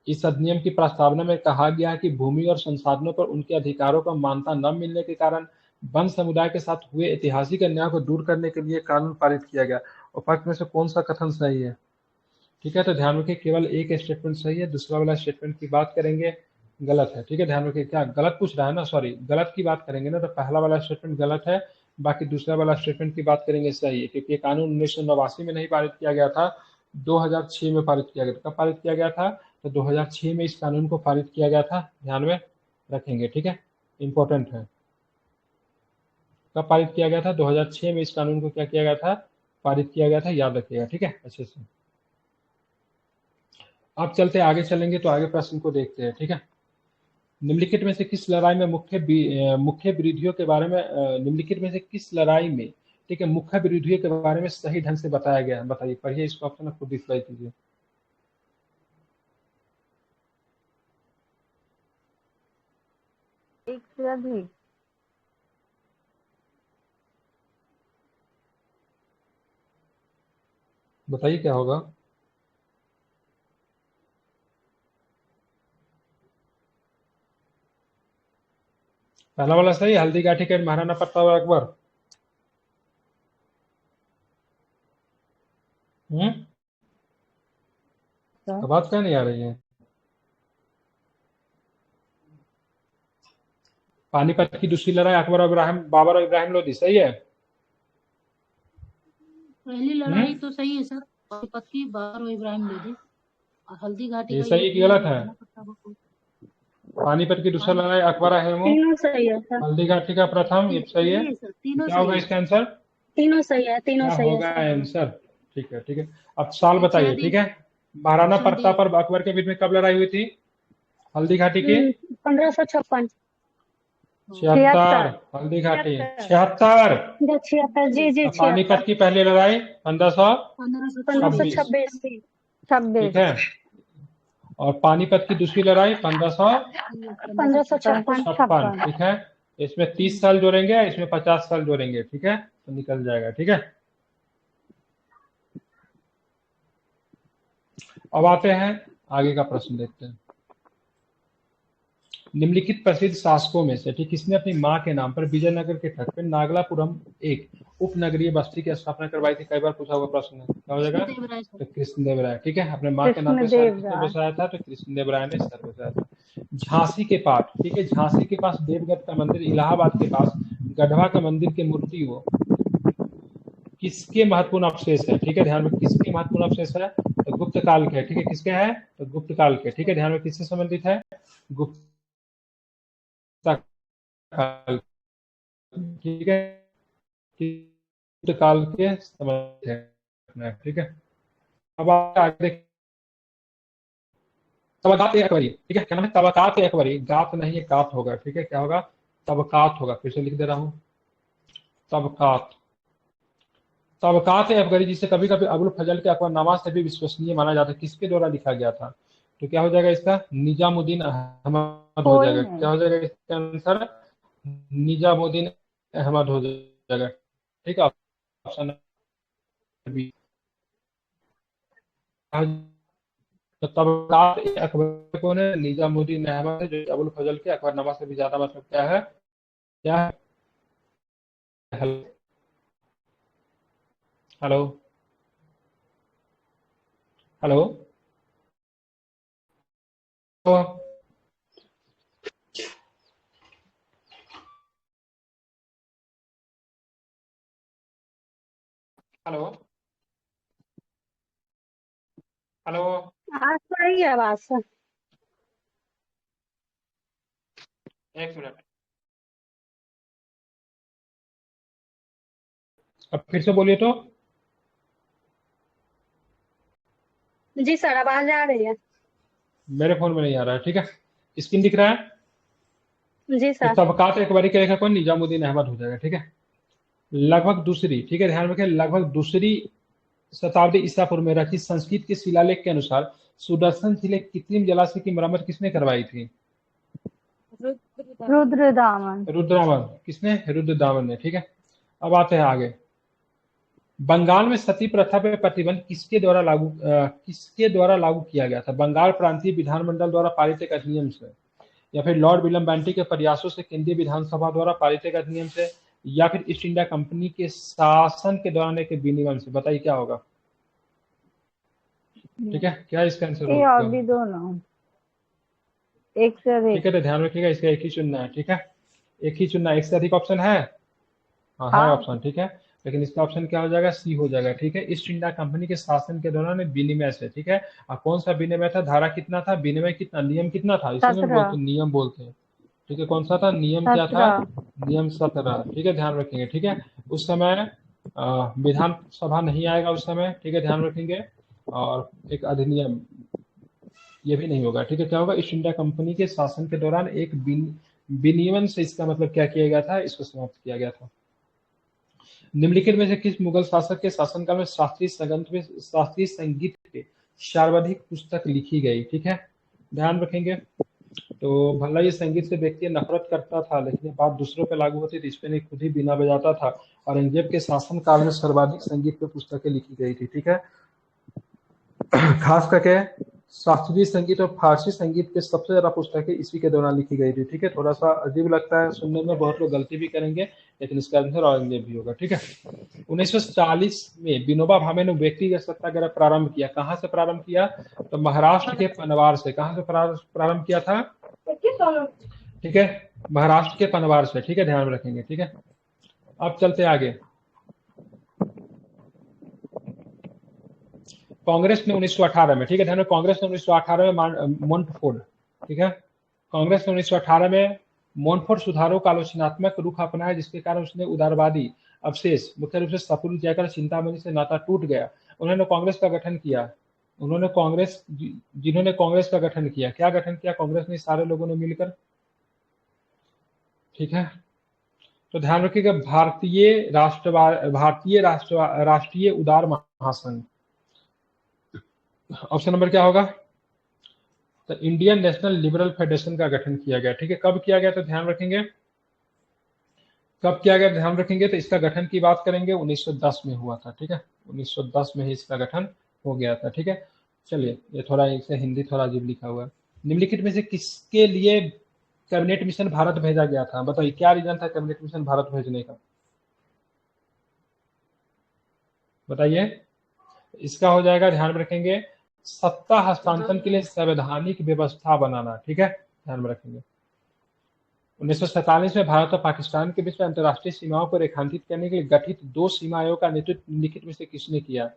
इस अधिनियम की प्रस्तावना में कहा गया है कि भूमि और संसाधनों पर उनके अधिकारों को मान्यता न मिलने के कारण वन समुदाय के साथ हुए ऐतिहासिक अन्याय को दूर करने के लिए कानून पारित किया गया। उपरोक्त में से कौन सा कथन सही है? ठीक है, तो ध्यान रखिए, केवल एक स्टेटमेंट सही है, दूसरा वाला स्टेटमेंट की बात करेंगे गलत है, ठीक है। ध्यान रखिए, क्या गलत पूछ रहा है ना, सॉरी, गलत की बात करेंगे ना, तो पहला वाला स्टेटमेंट गलत है, बाकी दूसरा वाला स्टेटमेंट की बात करेंगे सही है, क्योंकि ये कानून 1989 में नहीं पारित किया गया था, 2006 में पारित किया गया था। कब पारित किया गया था? तो 2006 में इस कानून को पारित किया गया था, ध्यान में रखेंगे, ठीक है, इंपॉर्टेंट है। कब पारित किया गया था? 2006 में इस कानून को क्या किया गया था? पारित किया गया था, याद रखिएगा, ठीक है, अच्छे से। अब चलते आगे, चलेंगे तो आगे प्रश्न को देखते हैं, ठीक है। निम्नलिखित में से किस लड़ाई में मुख्य विरोधियों के बारे में निम्नलिखित में से किस लड़ाई में, ठीक है, मुख्य विरोधियों के बारे में सही ढंग से बताया गया है? बताइए, पढ़िए इसको, ऑप्शन खुद डिस्प्ले कीजिए। एक से अधिक। बताइए क्या होगा? पहला वाला सही, हल्दी घाटी के महाराणा प्रताप और अकबर। बात क्या नहीं आ रही है? पानीपत की दूसरी लड़ाई अकबर और इब्राहिम, बाबर और इब्राहिम लोधी, सही है। पहली लड़ाई तो सही है सर, पानीपत की, बाबर और इब्राहिम लोधी। और हल्दी घाटी ये का सही कि गलत है? पानीपत की दूसरा लड़ाई अकबर है, तीनों सही है सर। हल्दी घाटी का प्रथम, ये सही है। तीनों क्या होगा सही इसका आंसर? तीनों सही है, तीनों क्या सही है होगा सर। आंसर? ठीक है, ठीक है। अब साल बताइए, ठीक है। महाराणा प्रताप और अकबर के बीच में कब लड़ाई हुई थी हल्दी घाटी की? 1556। 76। हल्दी घाटी 76। 76, जी जी, पानीपत की पहली लड़ाई 1526। ठीक है। और पानीपत की दूसरी लड़ाई 1556, ठीक है। इसमें 30 साल जोड़ेंगे, इसमें 50 साल जोड़ेंगे, ठीक है, तो निकल जाएगा, ठीक है। अब आते हैं आगे का प्रश्न देखते हैं। निम्नलिखित प्रसिद्ध शासकों में से, ठीक, किसने अपनी मां के नाम पर विजयनगर के तट पर नागलापुरम एक उपनगरीय बस्ती की स्थापना करवाई थी? कई बार पूछा हुआ प्रश्न है, क्या हो जाएगा? तो कृष्णदेव राय, ठीक है। अपने मां के नाम पर शहर किसने बसाया था? तो कृष्णदेव राय ने शहर बसाया था। झांसी के पास, ठीक है, झांसी के पास देवगढ़ का मंदिर, इलाहाबाद के पास गढ़वा के मंदिर की मूर्ति वो किसके महत्वपूर्ण अवशेष है? ठीक है, ध्यान में, किसके महत्वपूर्ण अवशेष है? तो गुप्त काल के। ठीक है, किसके है? तो गुप्त काल के। ठीक है, ध्यान में, किससे संबंधित है? गुप्त काल। ठीक है, गुप्त काल के संबंधित है। ठीक है, अब आगे देखिए, तबकात अकबरी। ठीक है, क्या नाम है? तबकात अकबरी। गात नहीं है, कात होगा। ठीक है, क्या होगा? तबकात होगा। फिर से लिख दे रहा हूं, तबकात। तबकात अकबरी जिसे कभी कभी अबुल फजल के अकबरनामा से भी विश्वसनीय माना जाता है, किसके द्वारा लिखा गया था? तो क्या हो जाएगा इसका? निजामुद्दीन अहमद हो जाएगा। क्या हो जाएगा इसका आंसर? निजामुद्दीन अहमद हो जाएगा। ठीक है, ऑप्शन बी। तो तबकात अकबर कौन है? निजामुद्दीन अहमद है, जो अबुल फजल के अकबरनामा से भी ज्यादा मतलब क्या है? क्या है? हेलो, हेलो, तो हेलो, हेलो, आज तो रही है आवाज सर। एक मिनट, अब फिर से बोलिए तो। जी सर, आवाज आ रही है। मेरे फोन में नहीं आ रहा है। ठीक है, स्क्रीन दिख रहा है? जी तो सर। तबकात अकबरी के लेखक कौन? निजामुद्दीन अहमद हो जाएगा। ठीक है, लगभग दूसरी, ठीक है, ध्यान रखें, लगभग दूसरी शताब्दी ईसा पूर्व में रचित संस्कृत के शिलालेख के अनुसार सुदर्शन जिले कृत्रिम जलाशय की मरम्मत किसने करवाई थी? रुद्रदामन। रुद्रावन। किसने? रुद्रदामन ने। ठीक है, अब आते हैं आगे। बंगाल में सती प्रथा पर प्रतिबंध किसके द्वारा लागू किया गया था? बंगाल प्रांतीय विधानमंडल द्वारा पारित एक अधिनियम से, या फिर लॉर्ड विलियम बेंटिक के प्रयासों से, केंद्रीय विधानसभा द्वारा पारित एक अधिनियम से, या फिर ईस्ट इंडिया कंपनी के शासन के दौरान एक विनियमन से? बताइए क्या होगा? ठीक है, क्या इसका आंसर ए और होगा? बी दोनों, एक से अधिक। ठीक है, तो ध्यान रखिएगा, इसका एक ही चुनना है। ठीक है, एक ही चुनना है। एक से अधिक ऑप्शन है? हाँ है हाँ। ऑप्शन। ठीक है, लेकिन इसका ऑप्शन क्या हो जाएगा? सी हो जाएगा। ठीक है, ईस्ट इंडिया कंपनी के शासन के दौरान विनिमय से। ठीक है, और कौन सा विनिमय था? धारा कितना था? विनिमय कितना? नियम कितना था? इसे में 17। बोलते हैं, नियम बोलते हैं। ठीक है, कौन सा था? नियम क्या था? 17। नियम 17। ठीक है, ध्यान रखेंगे। ठीक है, उस समय विधानसभा नहीं आएगा उस समय। ठीक है, ध्यान रखेंगे, और एक अधिनियम ये भी नहीं होगा। ठीक है, क्या होगा? ईस्ट इंडिया कंपनी के शासन के दौरान एक विनियमन से, इसका मतलब क्या किया गया था? इसको समाप्त किया गया था। निम्नलिखित में से किस मुगल शासक के शासनकाल में शास्त्रीय संगीत पे सर्वाधिक पुस्तक लिखी गई? ठीक है, ध्यान रखेंगे। तो भला ये संगीत से व्यक्ति नफरत करता था, लेकिन ये बात दूसरों पे लागू होती थी, इस पे नहीं, खुद ही बीना बजाता था। औरंगजेब के शासन काल में सर्वाधिक संगीत पे पुस्तकें लिखी गई थी। ठीक है, खास करके शास्त्रीय संगीत और फारसी संगीत पे सबसे ज्यादा पुस्तकें इसी के दौरान लिखी गई थी। ठीक है, थोड़ा सा अजीब लगता है सुनने में, बहुत लोग गलती भी करेंगे, लेकिन इसका आंसर औरंगजेब भी होगा। ठीक है, 1940 में विनोबा भावे ने व्यक्तिगत सत्याग्रह प्रारंभ किया। कहाँ से प्रारंभ किया? तो महाराष्ट्र के पनवार से। कहाँ से प्रारंभ किया था? ठीक है, महाराष्ट्र के पनवार से। ठीक है, ध्यान में रखेंगे। ठीक है, अब चलते आगे। कांग्रेस ने 1918 में, ठीक है, ध्यान में, कांग्रेस ने 1918 में मोंटफोर्ड, ठीक है, कांग्रेस ने 1918 में मोंटफोर्ड सुधारों का आलोचनात्मक रुख अपनाया, जिसके कारण उसने उदारवादी अवशेष, मुख्य रूप से सपुर जयकर चिंतामणि से नाता टूट गया। उन्होंने कांग्रेस का गठन किया। जिन्होंने कांग्रेस का गठन किया, क्या गठन किया कांग्रेस ने? सारे लोगों ने मिलकर। ठीक है, तो ध्यान रखिएगा, राष्ट्रीय उदार महासंघ। ऑप्शन नंबर क्या होगा? तो इंडियन नेशनल लिबरल फेडरेशन का गठन किया गया। ठीक है, कब किया गया? तो ध्यान रखेंगे, कब किया गया ध्यान रखेंगे। तो इसका गठन की बात करेंगे, 1910 में हुआ था। ठीक है, 1910 में ही इसका गठन हो गया था। ठीक है, चलिए, ये थोड़ा इसे हिंदी थोड़ा अजीब लिखा हुआ है। निम्नलिखित में से किसके लिए कैबिनेट मिशन भारत भेजा गया था? बताइए क्या रीजन था कैबिनेट मिशन भारत भेजने का? बताइए। इसका हो जाएगा, ध्यान में रखेंगे, सत्ता हस्तांतरण के लिए संवैधानिक व्यवस्था बनाना। ठीक है, ध्यान में रखेंगे। 1947 में भारत और पाकिस्तान के बीच में अंतर्राष्ट्रीय सीमाओं को रेखांकित करने के लिए गठित 2 सीमा आयोग का नेतृत्व निम्नलिखित में से किसने किया?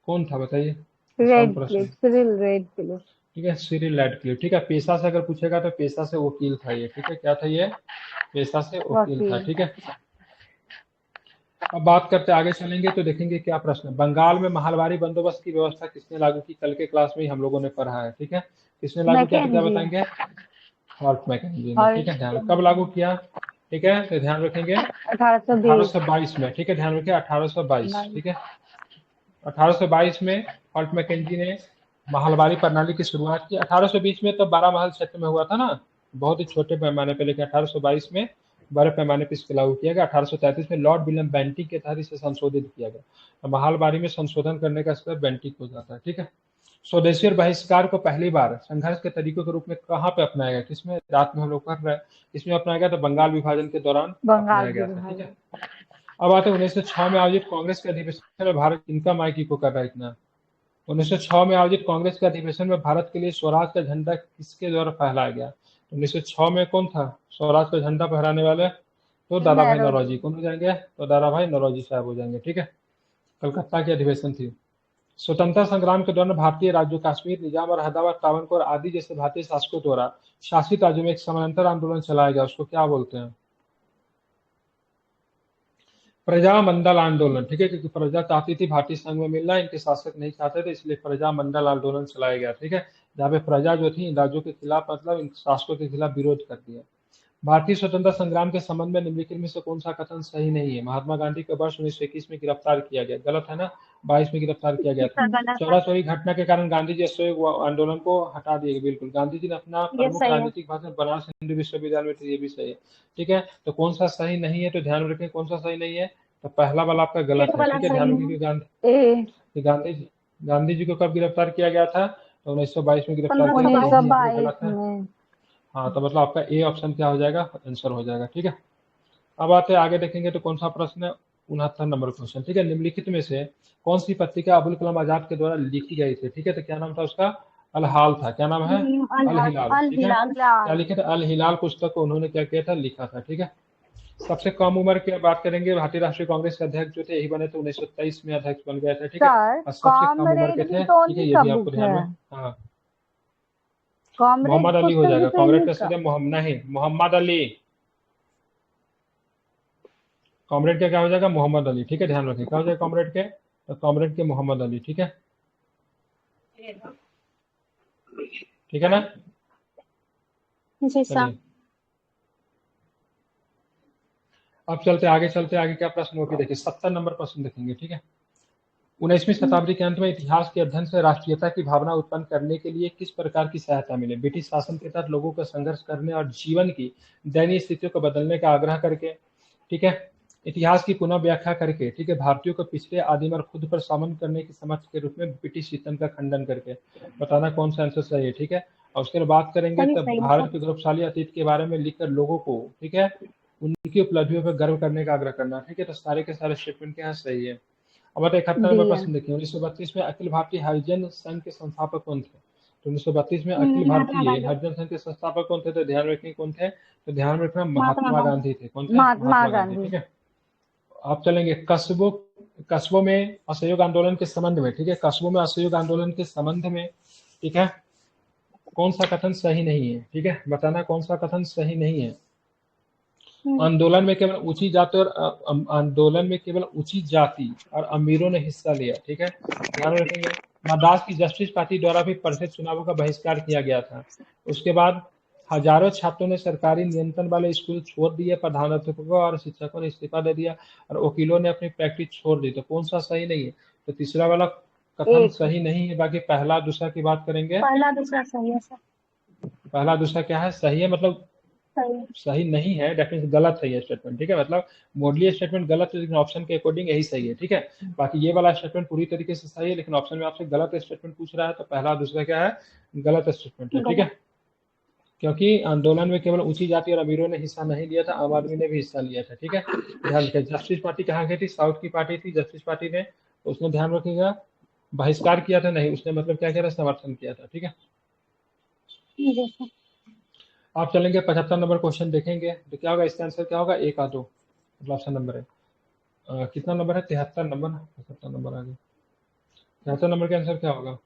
कौन था बताइए? आसान रेड प्रश्न क्लिफ, है। Cyril red Cliff. ठीक है, सिरिल रैडक्लिफ। ठीक है, पेशा से अगर पूछेगा तो पेशा से वकील था ये। ठीक है, क्या था ये? पेशा से वकील था। वकील। ठीक है, अब बात करते आगे चलेंगे तो देखेंगे क्या प्रश्न है। बंगाल में महलबारी बंदोबस्त की व्यवस्था किसने लागू की? कल के क्लास में ही हम लोगों ने पढ़ा है। ठीक है, किसने लागू किया तो क्या मैकेंजी। बताएंगे? हॉल्ट मैकेंजी ने। और ठीक है, ध्यान कब लागू किया? ठीक है, तो ध्यान रखेंगे 1820। 1822 में। ठीक है, ध्यान रखिए 1822। ठीक है, 1822 में हॉल्ट मैकेंजी ने महलबारी प्रणाली की शुरुआत की। 1820 में तो 12 महल क्षेत्र में हुआ था ना, बहुत ही छोटे पैमाने पे, लेकिन 1822 में बड़े पैमाने पर इसको लागू किया गया। 1833 में लॉर्ड विलियम बेंटिक के तहत इसे संशोधित किया गया। तो महलबारी में संशोधन करने का स्तर बेंटिक हो जाता है। ठीक है, स्वदेशी और बहिष्कार को पहली बार संघर्ष के तरीकों के रूप में कहाँ पे अपनाया गया? किसमें? रात में हम लोग पढ़ रहे हैं, इसमें अपनाया गया तो बंगाल विभाजन के दौरान बंगाल अपनाया गया था। ठीक विभाजन। है, अब आते हैं 1906 में आयोजित कांग्रेस के अधिवेशन में भारत किनका मायकी को कर रहा है इतना? 1906 में आयोजित कांग्रेस के अधिवेशन में भारत के लिए स्वराज का झंडा किसके द्वारा फहराया गया? 1906 में कौन था स्वराज का झंडा फहराने वाले? तो दादा भाई नौरोजी। कौन हो जाएंगे? तो दादा भाई नौरोजी साहब हो जाएंगे। ठीक है, कलकत्ता की अधिवेशन थी। स्वतंत्रता संग्राम के दौरान भारतीय राज्यों कश्मीर, निजाम और हैदराबाद, ट्रावणकोर आदि जैसे भारतीय शासकों द्वारा शासित राज्यों में एक समानांतर आंदोलन चलाया गया, उसको क्या बोलते हैं? प्रजामंडल आंदोलन। ठीक है, क्योंकि प्रजा चाहती थी भारतीय संघ में मिलना, इनके शासक नहीं चाहते थे, इसलिए प्रजामंडल आंदोलन चलाया गया। ठीक है, जहाँ पे प्रजा जो थी इन राज्यों के खिलाफ, मतलब इन शासकों के खिलाफ विरोध कर दिया। भारतीय स्वतंत्रता संग्राम के संबंध में निम्नलिखित में से कौन सा कथन सही नहीं है? महात्मा गांधी को वर्ष 1921 में गिरफ्तार किया गया, गलत है ना? 22 में गिरफ्तार किया गया था। गलत है। चौरा चौरी घटना के कारण गांधी जी असहयोग आंदोलन को हटा दिए। बिल्कुल, गांधी जी ने अपना ये प्रमुख सही है। राजनीतिक भाषण बनारस हिंदू विश्वविद्यालय में, तो ये भी सही है। ठीक है, तो कौन सा सही नहीं है? तो ध्यान रखें कौन सा सही नहीं है, तो पहला वाला आपका गलत ये है। वाला ठीक है, सही ध्यान है। रखें कि ए गांधी जी को कब गिरफ्तार किया गया था? तो 1922 में गिरफ्तार किया था, यही है, ये 1922 गलत है। में। हाँ, तो मतलब आपका ए ऑप्शन क्या हो जाएगा? आंसर हो जाएगा। ठीक है, अब आते हैं आगे देखेंगे तो कौन सा प्रश्न है? 69 नंबर क्वेश्चन। ठीक है, निम्नलिखित में से कौन सी पत्रिका अबुल कलाम आजाद के द्वारा लिखी गई थी? ठीक है, तो क्या नाम था उसका? अल हाल था। क्या नाम है? अल हिलाल। अल ठीक है, हिलाल। क्या लिखे थे? अल हिलाल पुस्तक को उन्होंने क्या किया था? लिखा था। ठीक है, सबसे कम उम्र की बात करेंगे, भारतीय राष्ट्रीय कांग्रेस के अध्यक्ष जो थे यही बने थे, 1923 में अध्यक्ष बन गए थे। ठीक है, सर, और सबसे कम उम्र कॉमरेड के भी थे। तो ठीक है, उन्हीं ये का भी आपको बुक ध्यान है। में। हाँ, कॉमरेड मोहम्मद अली हो पुस्तक भी जाएगा, तो कॉमरेड इन्हीं का का। सीधे मोहम्मद नहीं, मोहम्मद अली। कॉमरेड का क्या हो जाएगा? मोहम्मद अली। ठीक है, ध्यान रखिए क्या हो जाएगा कॉमरेड के? तो कॉमरेड के मोहम्मद अली। ठीक है, ठीक है ना? जी सर। चलिए, अब चलते आगे क्या प्रश्न होगी देखिए, 70 नंबर प्रश्न देखेंगे। ठीक है, 19वीं शताब्दी के अंत में इतिहास के अध्ययन से राष्ट्रीयता की भावना उत्पन्न करने के लिए किस प्रकार की सहायता मिली? ब्रिटिश शासन के तहत लोगों को संघर्ष करने और जीवन की दयनीय स्थितियों को बदलने का आग्रह करके। ठीक है, इतिहास की पुनः व्याख्या करके। ठीक है, भारतीयों को पिछले आदिम और खुद पर सामन करने की समझ के रूप में ब्रिटिश शासन का खंडन करके। बताना कौन सा आंसर सही है। ठीक है, और उसके बाद बात करेंगे सही तब सही भारत सर। के गौरवशाली अतीत के बारे में लिखकर लोगों को, ठीक है, उनकी उपलब्धियों पर गर्व करने का आग्रह करना। ठीक है, तो सारे के सारे स्टेटमेंट क्या सही है। अब 71 डी नंबर है। प्रश्न देखिए, 1932 में अखिल भारतीय हरिजन संघ के संस्थापक कौन थे? तो 1932 में अखिल महात्मा भारतीय गांधी। हरिजन संघ के संस्थापक कौन थे? तो ध्यान रखें कौन थे? तो ध्यान में रखना महात्मा महात्मा गांधी। गांधी थे। कौन थे? महात्मा महात्मा गांधी। गांधी। ठीक है, आप चलेंगे कस्बों में असहयोग आंदोलन के संबंध में। ठीक है, कस्बों में असहयोग आंदोलन के संबंध में, ठीक है, कौन सा कथन सही नहीं है? ठीक है, बताना कौन सा कथन सही नहीं है। आंदोलन में केवल ऊंची जाति और आंदोलन में केवल ऊंची जाति और अमीरों ने हिस्सा लिया। ठीक है, ध्यान रखेंगे। मद्रास की जस्टिस पार्टी द्वारा भी परिषद चुनावों का बहिष्कार किया गया था। उसके बाद हजारों छात्रों ने सरकारी नियंत्रण वाले स्कूल छोड़ दिए, प्रधानाध्यापकों और शिक्षकों ने इस्तीफा दे दिया, और वकीलों ने अपनी प्रैक्टिस छोड़ दी। तो कौन सा सही नहीं है? तो तीसरा वाला कथन एक। सही नहीं है। बाकी पहला दूसरा की बात करेंगे। पहला दूसरा सही है सर। पहला दूसरा क्या है? सही है, मतलब सही है। सही नहीं है, डेफिनेटली गलत है ये स्टेटमेंट। ठीक है, मतलब मॉडली स्टेटमेंट गलत है, लेकिन ऑप्शन के अकॉर्डिंग यही सही है। ठीक है, बाकी ये वाला स्टेटमेंट पूरी तरीके से सही है, लेकिन ऑप्शन में आपसे गलत स्टेटमेंट पूछ रहा है, तो पहला दूसरा क्या है? गलत स्टेटमेंट है। ठीक है, क्योंकि आंदोलन में केवल ऊंची जाति और अमीरों ने हिस्सा नहीं लिया था, आम आदमी ने भी हिस्सा लिया था। ठीक है, ध्यान रखें। जस्टिस पार्टी कहाँ गई थी? साउथ की पार्टी थी जस्टिस पार्टी ने, तो उसने ध्यान रखिएगा बहिष्कार किया था नहीं, उसने मतलब क्या किया था? समर्थन किया था। ठीक है, जी सर। आप चलेंगे 75 नंबर क्वेश्चन देखेंगे तो क्या होगा, इसका आंसर क्या होगा, 1 और 2, मतलब ऑप्शन नंबर है कितना नंबर है, 73 नंबर, 75 नंबर आ गया। 73 नंबर का आंसर क्या होगा,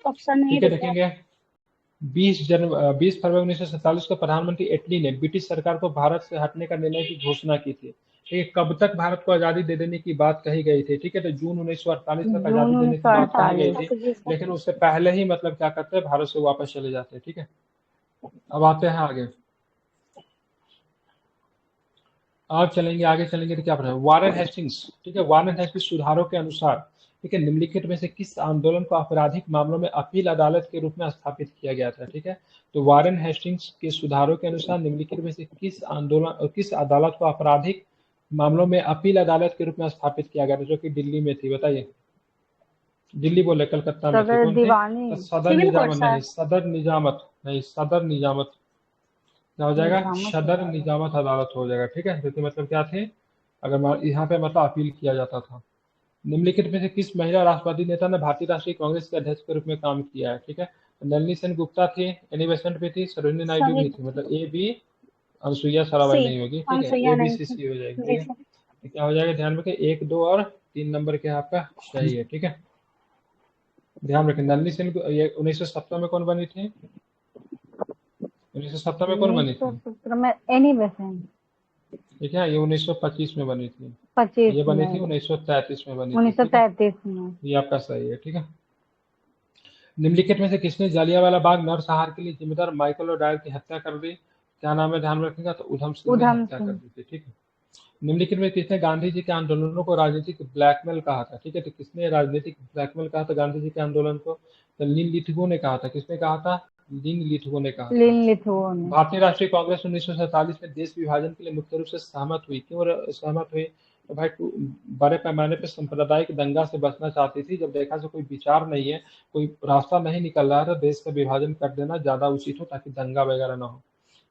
ऑप्शन नहीं ठीक है दिख रहा। देखेंगे। 20 फरवरी 1947 को प्रधानमंत्री एटली ने ब्रिटिश सरकार को भारत से हटने का निर्णय की घोषणा की थी। ठीक है, कब तक भारत को आजादी दे देने की बात कही गई थी, ठीक है, तो जून 1948 तक जून आजादी देने की बात कही गई 1948। थी, लेकिन उससे पहले ही मतलब क्या करते हैं, भारत से वापस चले जाते हैं। ठीक है, अब आते हैं आगे। अब चलेंगे आगे, चलेंगे तो क्या पढ़ा, वारेन हेस्टिंग्स, ठीक है, वारेन हेस्टिंग्स सुधारों के अनुसार, ठीक है, निम्नलिखित में से किस आंदोलन को आपराधिक मामलों में अपील अदालत के रूप में स्थापित किया गया था। ठीक है, तो वारेन हेस्टिंग्स के सुधारों के अनुसार निम्नलिखित में से किस आंदोलन, किस अदालत को आपराधिक मामलों में अपील अदालत के रूप में स्थापित किया गया था, जो कि दिल्ली में थी, बताइए। दिल्ली बोले कलकत्ता में थी, सदर कौन थी, दीवानी, तो सदर सिविल कोर्ट निजामत नहीं, सर। सदर निजामत नहीं, सदर निजामत क्या हो जाएगा, निजामत सदर निजामत अदालत हो जाएगा। ठीक है, तो मतलब क्या थे, अगर यहाँ पे मतलब अपील किया जाता था। निम्नलिखित में से किस महिला राष्ट्रवादी नेता ने भारतीय राष्ट्रीय कांग्रेस के अध्यक्ष के रूप में काम किया है। ठीक है, नलिनी सेन गुप्ता थी, एनी बेसेंट भी थी, सरोजिनी नायडू भी थी, मतलब ए बी, अनुसुईया सी, सरावई नहीं होगी। ठीक है, अनुसुईया ए बी नहीं सी थी। सी हो जाएगी। जी ठीक है, सर। तो क्या हो जाएगा, ध्यान रखें 1, 2 और 3 नंबर के आपका सही है। ठीक है, ध्यान रखें नलिनी सेन ये 1970 में कौन बनी थी, 1970 में कौन बनी थी, 1917 में एनी बेसेंट। ठीक है, ये 1925 में बनी थी, 25 ये बनी थी में, 1933 में बनी थी। ठीक है, 1933 में। ये आपका सही है। ठीक है, निम्नलिखित में से किसने जालियांवाला बाग नरसंहार के लिए जिम्मेदार माइकल और डायर की हत्या कर दी, क्या नाम है, ध्यान रखिएगा, तो उधम सिंह ने उधम हत्या कर सिंह। दी थी। ठीक है, निम्नलिखित में किसने गांधी जी के आंदोलनों को राजनीतिक ब्लैकमेल कहा था। ठीक है, तो किसने राजनीतिक ब्लैकमेल कहा था गांधी जी के आंदोलन को, तो लिन लिथगो ने कहा था। किसने कहा था, लिन लिथगो ने कहा था। लिन लिथुओ ने। भारतीय राष्ट्रीय कांग्रेस 1947 में देश विभाजन के लिए मुख्य रूप से सहमत हुई, क्यों सहमत हुई, तो भाई बड़े पैमाने पर सांप्रदायिक दंगा से बचना चाहती थी। जब देखा से कोई विचार नहीं है, कोई रास्ता नहीं निकल रहा है, तो देश का विभाजन कर देना ज्यादा उचित हो, ताकि दंगा वगैरह ना हो।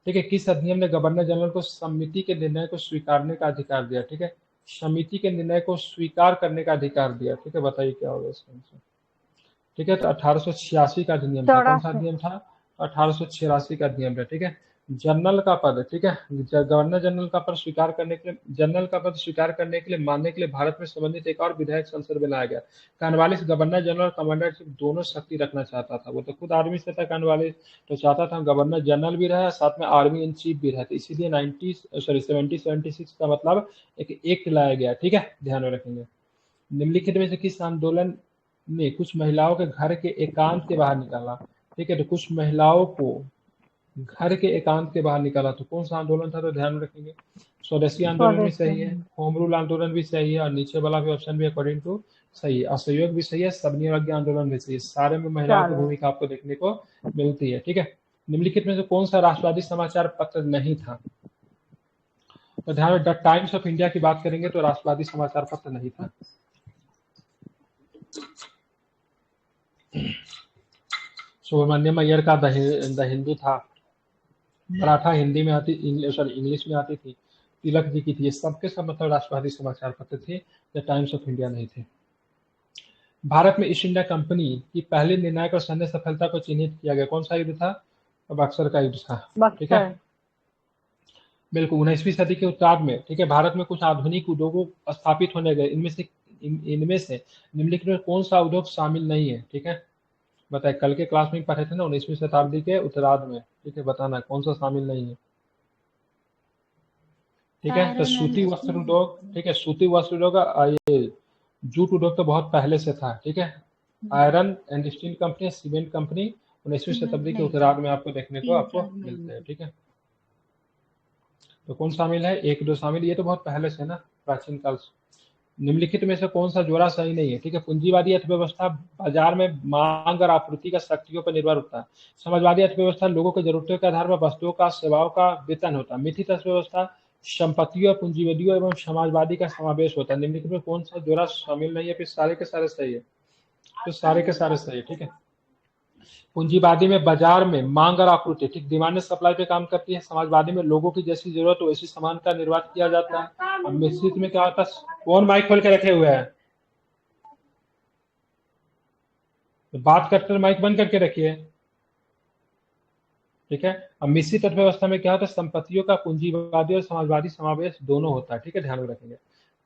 ठीक है, किस अधिनियम ने गवर्नर जनरल को समिति के निर्णय को स्वीकारने का अधिकार दिया। ठीक है, समिति के निर्णय को स्वीकार करने का अधिकार दिया। ठीक है, बताइए क्या होगा इसका आंसर। ठीक है, तो 1886 का अधिनियम था, कौन सा 84। अधिनियम था, 1886 का अधिनियम था। ठीक है, जनरल का पद, ठीक है, गवर्नर जनरल का पद स्वीकार करने के लिए, जनरल का पद स्वीकार करने के लिए, मानने के लिए भारत में संबंधित एक और विधायक संसद में लाया गया। Cornwallis governor general commander chief दोनों शक्ति रखना चाहता था, वो तो खुद आर्मी से था कॉर्नवालिस, तो चाहता था गवर्नर जनरल भी रहे, साथ में आर्मी इन चीफ भी रहे, तो इसीलिए 1776 का मतलब एक एक्ट लाया गया। ठीक है, ध्यान में रखेंगे। निम्नलिखित में से किस आंदोलन ने कुछ महिलाओं के घर के एकांत के बाहर निकाला। ठीक है, तो कुछ महिलाओं को घर के एकांत के बाहर निकाला, तो कौन सा आंदोलन था, तो ध्यान रखेंगे। स्वदेशी आंदोलन भी स्वदेशी। सही है, होम रूल आंदोलन भी सही है, और नीचे वाला भी ऑप्शन भी अकॉर्डिंग टू सही है, असहयोग भी सही है, सबनी अवज्ञा आंदोलन भी सही है। सारे में महिलाओं की चलो। भूमिका आपको देखने को मिलती है। ठीक है, निम्नलिखित में से कौन सा राष्ट्रवादी समाचार पत्र नहीं था, तो ध्यान में द टाइम्स ऑफ इंडिया की बात करेंगे तो राष्ट्रवादी समाचार पत्र नहीं था। सुब्रमण्यम अय्यर का द हिंदू था, मराठा हिंदी में आती, सॉरी इंग्लिश में आती थी, तिलक जी की थी, ये सबके सब मतलब राष्ट्रवादी समाचार पत्र थे, द टाइम्स ऑफ इंडिया नहीं थे। भारत में ईस्ट इंडिया कंपनी की पहली निर्णायक और सैन्य सफलता को चिन्हित किया गया, कौन सा युद्ध था, बक्सर का युद्ध था। ठीक है, बक्सर। बिल्कुल 19वीं सदी के उत्तरार्ध में, ठीक है, भारत में कुछ आधुनिक उद्योगों स्थापित होने गए, इनमें से निम्नलिखित में कौन सा उद्योग शामिल नहीं है। ठीक है, बताए, कल के क्लास में पढ़े थे ना, 19वीं शताब्दी के उत्तरार्ध में। ठीक है, बताना कौन सा शामिल नहीं है। ठीक है, तो आयरन एंड सूती वस्त्र उद्योग, ठीक है, सूती वस्त्र उद्योग, ये जूट उद्योग तो बहुत पहले से था। ठीक है, iron and steel company, cement company 19वीं शताब्दी के उत्तरार्ध में आपको देखने को आपको मिलते हैं। ठीक है, तो कौन शामिल है, 1, 2 शामिल, ये तो बहुत पहले से ना, प्राचीन काल से। निम्नलिखित में से कौन सा जोड़ा सही नहीं है। ठीक है, पूंजीवादी अर्थव्यवस्था बाजार में मांग और आपूर्ति का शक्तियों पर निर्भर होता है। समाजवादी अर्थव्यवस्था लोगों के जरूरतों के आधार पर वस्तुओं का सेवाओं का वेतन होता है। मिश्रित अर्थव्यवस्था संपत्तियों, पूंजीवादियों एवं समाजवादी का समावेश होता है। निम्नलिखित में कौन सा जोड़ा शामिल नहीं है, फिर सारे के सारे सही है, तो सारे के सारे सही है। ठीक है, पूंजीवादी में बाजार में मांग और आपूर्ति, ठीक, डिमांड सप्लाई पे काम करती है। समाजवादी में लोगों की जैसी जरूरत हो वैसी सामान का निर्वात किया जाता है। और मिश्रित में क्या होता है, कौन माइक खोल के रखे हुए हैं, तो बात करते हैं माइक बंद करके रखिए। ठीक है। अब मिश्रित अर्थव्यवस्था में क्या होता है, संपत्तियों का पूंजीवादी और समाजवादी समावेश दोनों होता है, ठीक है, ध्यान में रखेंगे।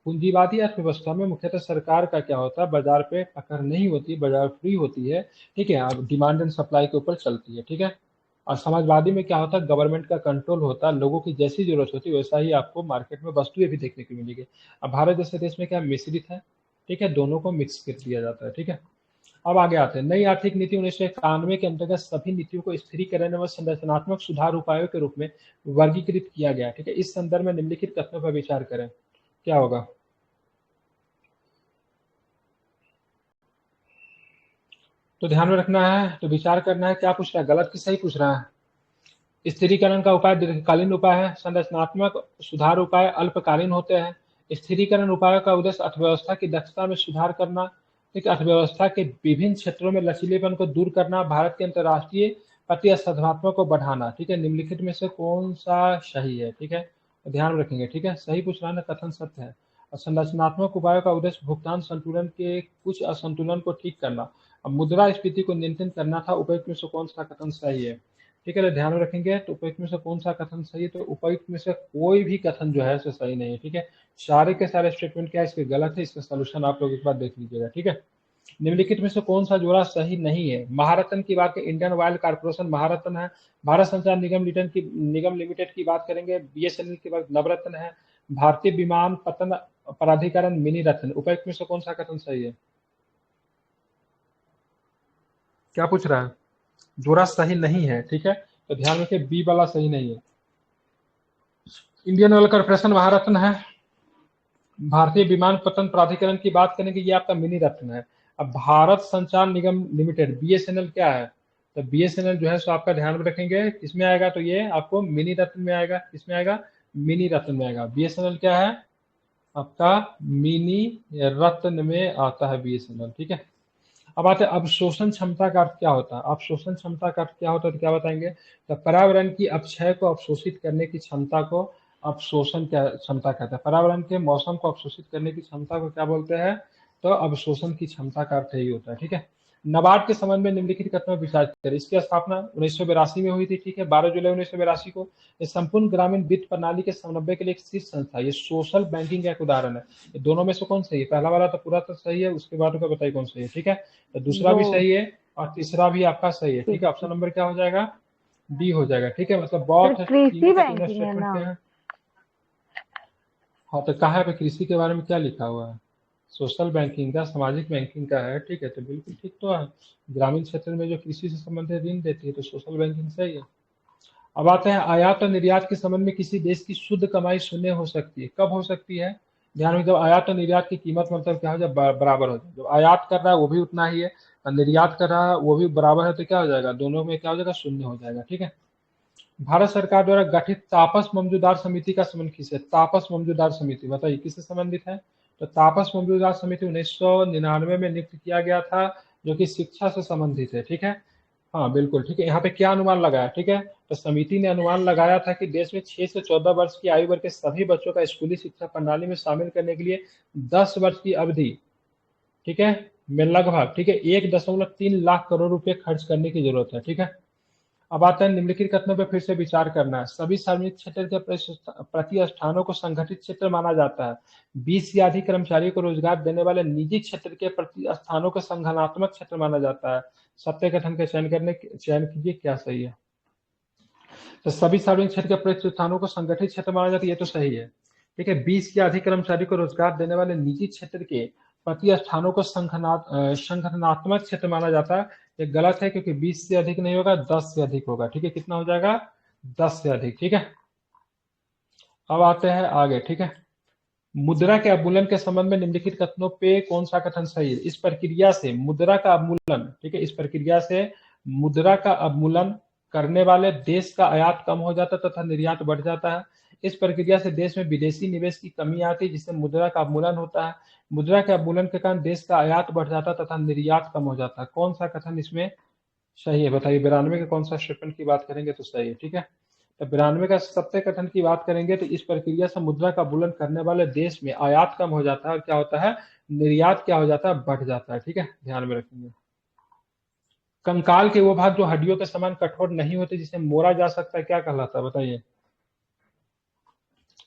पूंजीवादी अर्थव्यवस्था में मुख्यतः सरकार का क्या होता है, बाजार पे पकड़ नहीं होती, बाजार फ्री होती है, ठीक है, अब डिमांड एंड सप्लाई के ऊपर चलती है, ठीक है। और समाजवादी में क्या होता है, गवर्नमेंट का कंट्रोल होता है, लोगों की जैसी जरूरत होती है वैसा ही आपको मार्केट में वस्तुएं भी देखने को मिलेगी। अब भारत जैसे देश में क्या मिश्रित है, ठीक है, दोनों को मिक्स कर दिया जाता है, ठीक है। अब आगे आते हैं, नई आर्थिक नीति 1991 के अंतर्गत सभी नीतियों को स्थिरीकरण व संरचनात्मक सुधार उपायों के रूप में वर्गीकृत किया गया, ठीक है। इस संदर्भ में निम्नलिखित कथनों पर विचार करें, क्या होगा। तो ध्यान में रखना है, तो विचार करना है, क्या पूछ रहा है, गलत कि सही पूछ रहा है। स्थिरीकरण का उपाय दीर्घकालीन उपाय है, संरचनात्मक सुधार उपाय अल्पकालीन होते हैं। स्थिरीकरण उपायों का उद्देश्य अर्थव्यवस्था की दक्षता में सुधार करना, ठीक, अर्थव्यवस्था के विभिन्न क्षेत्रों में लचीलेपन को दूर करना, भारत के अंतर्राष्ट्रीय प्रतिस्पर्धात्मक को बढ़ाना, ठीक है। निम्नलिखित में से कौन सा सही है, ठीक है, तो ध्यान में रखेंगे, ठीक है, सही पूछ रहा है ना, कथन सत्य है। और संरचनात्मक उपायों का उद्देश्य भुगतान संतुलन के कुछ असंतुलन को ठीक करना, अब मुद्रास्फीति को नियंत्रित करना था। उपयुक्त में से कौन सा कथन सही है, ठीक है, तो ध्यान में रखेंगे। तो उपयुक्त में से कौन सा कथन सही है, तो उपयुक्त में से कोई भी कथन जो है सो सही नहीं है, ठीक है। सारे के सारे स्टेटमेंट क्या है, इसके गलत है, इसका सोल्यूशन आप लोग एक बार देख लीजिएगा, ठीक है। निम्नलिखित में से कौन सा जोड़ा सही नहीं है, महारत्न की बात करें, इंडियन ऑयल कॉर्पोरेशन महारत्न है, भारत संचार निगम लिमिटेड की बात करेंगे, बीएसएनएल की बात नवरत्न है, भारतीय विमान पतन प्राधिकरण मिनी रत्न। उपयुक्त में से कौन सा कथन सही है, क्या पूछ रहा है, जोड़ा सही नहीं है, ठीक है, तो ध्यान रखिए बी वाला सही नहीं है। इंडियन ऑयल कॉर्पोरेशन महारत्न है, भारतीय विमानपत्तन प्राधिकरण की बात करेंगे, ये आपका मिनी रत्न है। अब भारत संचार निगम लिमिटेड बीएसएनएल क्या है, तो बीएसएनएल जो है सो आपका ध्यान में रखेंगे किसमें आएगा, तो ये आपको मिनी रत्न में आएगा, किसमें आएगा, मिनी रत्न में आएगा। बीएसएनएल क्या है आपका, मिनी रत्न में आता है बीएसएनएल, ठीक है। अब आते हैं अवशोषण क्षमता का अर्थ क्या होता है, अवशोषण क्षमता का अर्थ क्या होता है, तो क्या बताएंगे, तो पर्यावरण की अपक्षय को अवशोषित करने की क्षमता को अवशोषण क्या क्षमता कहते हैं, पर्यावरण के मौसम को अवशोषित करने की क्षमता को क्या बोलते हैं, तो अवशोषण की क्षमता का अर्थ यही होता है, ठीक है। नाबार्ड के संबंध में निम्नलिखित कथनों पर विचार करें। इसकी स्थापना 1982 में हुई थी, ठीक है, 12 जुलाई 1982 को। ये संपूर्ण ग्रामीण वित्त प्रणाली के समन्वय के लिए एक शीर्ष संस्था, ये सोशल बैंकिंग का एक उदाहरण है। ये दोनों में से कौन सही है, पहला वाला तो पूरा तो सही है, उसके बाद का बताइए कौन सही है, ठीक है, तो दूसरा भी दो सही है और तीसरा भी आपका सही है, ठीक है। ऑप्शन नंबर क्या हो जाएगा, डी हो जाएगा, ठीक है, मतलब बहुत सर कृषि कीमती बैंकिंग है स्टेटमेंट ना। क्या है। हाँ, तो कहाँ पे कृषि के बारे में क्या लिखा हुआ है, सोशल बैंकिंग का, सामाजिक बैंकिंग का है, ठीक है, तो बिल्कुल ठीक तो है। ग्रामीण क्षेत्र में जो कृषि से संबंधित ऋण देती है तो सोशल बैंकिंग सही है। अब आते हैं आयात और निर्यात के संबंध में किसी देश की शुद्ध कमाई शून्य हो सकती है, कब हो सकती है, ध्यान में, जब आयात और निर्यात की कीमत मतलब क्या हो जाए, बराबर हो जाए। जब आयात कर रहा है वो भी उतना ही है और निर्यात कर रहा है वो भी बराबर है, तो क्या हो जाएगा, दोनों में क्या हो जाएगा, शून्य हो जाएगा, ठीक है। भारत सरकार द्वारा गठित तापस मौजूदार समिति का संबंध किससे, तापस मौजूदार समिति बताइए किससे संबंधित है, तो तापस मौजूदार समिति 1999 में नियुक्त किया गया था, जो कि शिक्षा से संबंधित है, ठीक है। हाँ बिल्कुल ठीक है, यहाँ पे क्या अनुमान लगाया, ठीक है, तो समिति ने अनुमान लगाया था कि देश में 6 से 14 वर्ष की आयु वर्ग के सभी बच्चों का स्कूली शिक्षा प्रणाली में शामिल करने के लिए 10 वर्ष की अवधि, ठीक है, में लगभग, ठीक है, 1.3 लाख करोड़ रुपए खर्च करने की जरूरत है, ठीक है। अब आता है निम्नलिखित कथनों पर फिर से विचार करना है। सभी सार्वजनिक क्षेत्र के प्रतिष्ठानों को संगठित क्षेत्र माना जाता है। 20 या अधिक कर्मचारियों को रोजगार देने वाले निजी क्षेत्र के प्रतिष्ठानों को संगठनात्मक क्षेत्र माना जाता है। सत्य कथन का चयन कीजिए, क्या सही है, तो सभी सार्वजनिक क्षेत्र के प्रतिष्ठानों को संगठित क्षेत्र माना जाता है, ये तो सही है, ठीक है। 20 या अधिक कर्मचारी को रोजगार देने वाले निजी क्षेत्र के प्रतिष्ठानों को संगठनात्मक क्षेत्र माना जाता है, ये गलत है, क्योंकि 20 से अधिक नहीं होगा, 10 से अधिक होगा, ठीक है, कितना हो जाएगा, 10 से अधिक, ठीक है। अब आते हैं आगे, ठीक है, मुद्रा के अवमूल्यन के संबंध में निम्नलिखित कथनों पे कौन सा कथन सही है, इस प्रक्रिया से मुद्रा का अवमूल्यन, ठीक है, इस प्रक्रिया से मुद्रा का अवमूल्यन करने वाले देश का आयात कम हो जाता है तथा निर्यात बढ़ जाता है। इस प्रक्रिया से देश में विदेशी निवेश की कमी आती है, जिससे मुद्रा का अवमूल्यन होता है। मुद्रा के अवमूल्यन के कारण देश का आयात बढ़ जाता है तथा निर्यात कम हो जाता है। कौन सा कथन इसमें सही है बताइए, 92 के कौन सा स्टेटमेंट की बात करेंगे तो सही है, ठीक है। तो 92 का सत्य कथन की बात करेंगे तो इस प्रक्रिया से मुद्रा का अवमूल्यन करने वाले देश में आयात कम हो जाता है और क्या होता है, निर्यात क्या हो जाता है, बढ़ जाता है, ठीक है, ध्यान में रखेंगे। कंकाल के वो भाग जो हड्डियों के समान कठोर नहीं होते, जिसे मोड़ा जा सकता है, क्या कहलाता है बताइए?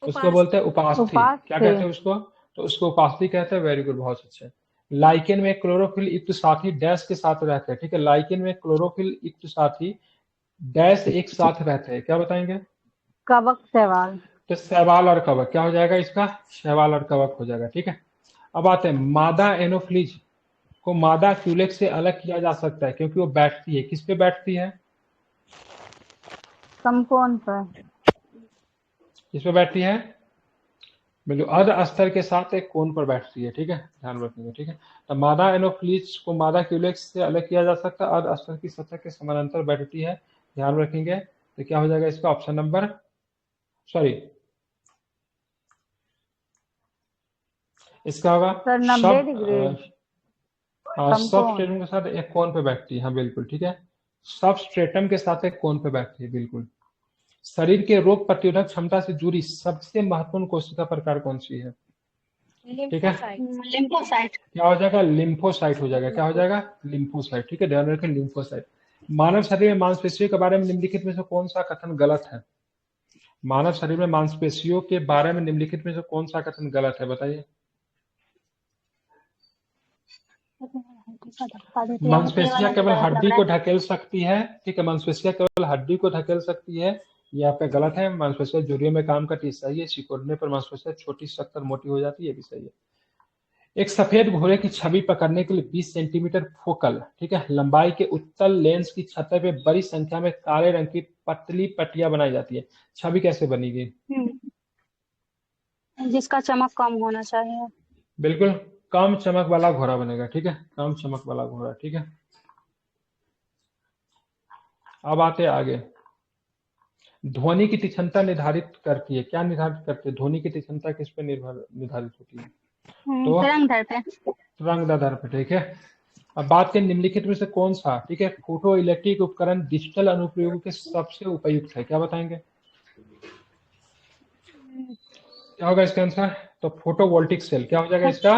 उसको बोलते हैं उपास्थि। क्या कहते हैं उसको? तो उसको उपास्थि कहते हैं। वेरी गुड, बहुत अच्छे। लाइकेन में क्लोरोफिल युक्त साथी डैश के साथ रहते हैं, ठीक है। लाइकेन में क्लोरोफिल युक्त साथी डैश एक साथ रहते हैं, क्या बताएंगे? कवक शैवाल। तो शैवाल और कवक, क्या हो जाएगा इसका? शैवाल और कवक हो जाएगा, ठीक है। अब आते हैं, मादा एनोफ्लीज को मादा क्यूलेक्स से अलग किया जा सकता है क्योंकि वो बैठती है, किस पे बैठती है? समकोण पर। किस पे बैठती है? बिल्कुल, अर्ध स्तर के साथ एक कोण पर बैठती है, ठीक है, ध्यान रखिएगा, ठीक है। तो मादा एनोफ्लीज को मादा क्यूलेक्स से अलग किया जा सकता है, अर्ध स्तर की सतह के समानांतर बैठती है, ध्यान रखेंगे। तो क्या हो जाएगा इसका? ऑप्शन नंबर, सॉरी, इसका होगा सर 90 डिग्री। सबस्ट्रेटम के साथ एक कोण पे बैठती है, हाँ बिल्कुल, ठीक है। सबस्ट्रेटम के साथ एक कोण पे बैठती है, बिल्कुल। शरीर के रोग प्रतिरोधक क्षमता से जुड़ी सबसे महत्वपूर्ण कोशिका प्रकार कौन सी है? ठीक है, लिम्फोसाइट। क्या हो जाएगा? लिम्फोसाइट हो जाएगा। क्या हो जाएगा? लिम्फोसाइट, ठीक है, ध्यान रखें, लिम्फोसाइट। मानव शरीर में मांसपेशियों के बारे में निम्नलिखित में से कौन सा कथन गलत है? मानव शरीर में मांसपेशियों के बारे में निम्नलिखित में से कौन सा कथन गलत है, बताइए? मांसपेशियां केवल हड्डी को ढकेल सकती है, ठीक है, मांसपेशियां केवल हड्डी को ढकेल सकती है, ये आपका गलत है। मांसपेशियां झुर्रियों में काम करती है, सही है। सिकुड़ने पर मांसपेशियां छोटी सख्त और मोटी हो जाती है, ये भी सही है। एक सफेद घोड़े की छवि पकड़ने के लिए 20 सेंटीमीटर फोकल, ठीक है, लंबाई के उत्तल लेंस की सतह पे बड़ी संख्या में काले रंग की पतली पट्टियां बनाई जाती है। छवि कैसे बनेगी? जिसका चमक कम होना चाहिए। बिल्कुल, कम चमक वाला घोड़ा बनेगा, ठीक है, कम चमक वाला घोड़ा, ठीक है। अब आते आगे, ध्वनि की तीक्ष्णता निर्धारित करती है, क्या निर्धारित करती है? ध्वनि की तीक्ष्णता किस पे निर्धारित होती है? तो तरंगदैर्ध्य पे, ठीक है। अब बात करें निम्नलिखित में से कौन सा, ठीक है, फोटो इलेक्ट्रिक उपकरण डिजिटल अनुप्रयोगों के सबसे उपयुक्त है, क्या बताएंगे? क्या होगा इसका आंसर? तो फोटोवोल्टिक सेल, क्या हो जाएगा इसका?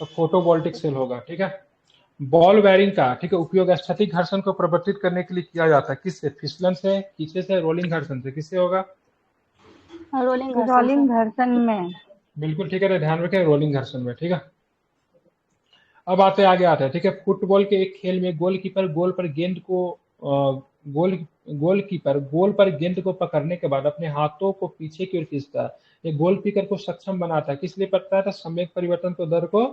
तो फोटोवोल्टिक सेल होगा, ठीक है। बॉल बेयरिंग का, ठीक है, उपयोग स्थैतिक घर्षण को प्रवर्तित करने के लिए किया जाता है, किससे? फिसलन से, खींचे से, रोलिंग घर्षण से, किससे होगा? रोलिंग घर्षण में। बिल्कुल, ठीक है, तो ध्यान रखें, रोलिंग घर्षण में, ठीक है। अब आते हैं, ठीक है। फुटबॉल के एक खेल में गोलकीपर गोल पर गेंद को पकड़ने के बाद अपने हाथों को पीछे की ओर खींचता है, ये गोलकीपर को सक्षम बनाता है, किस लिए पड़ता है? तो संवेग परिवर्तन को दर को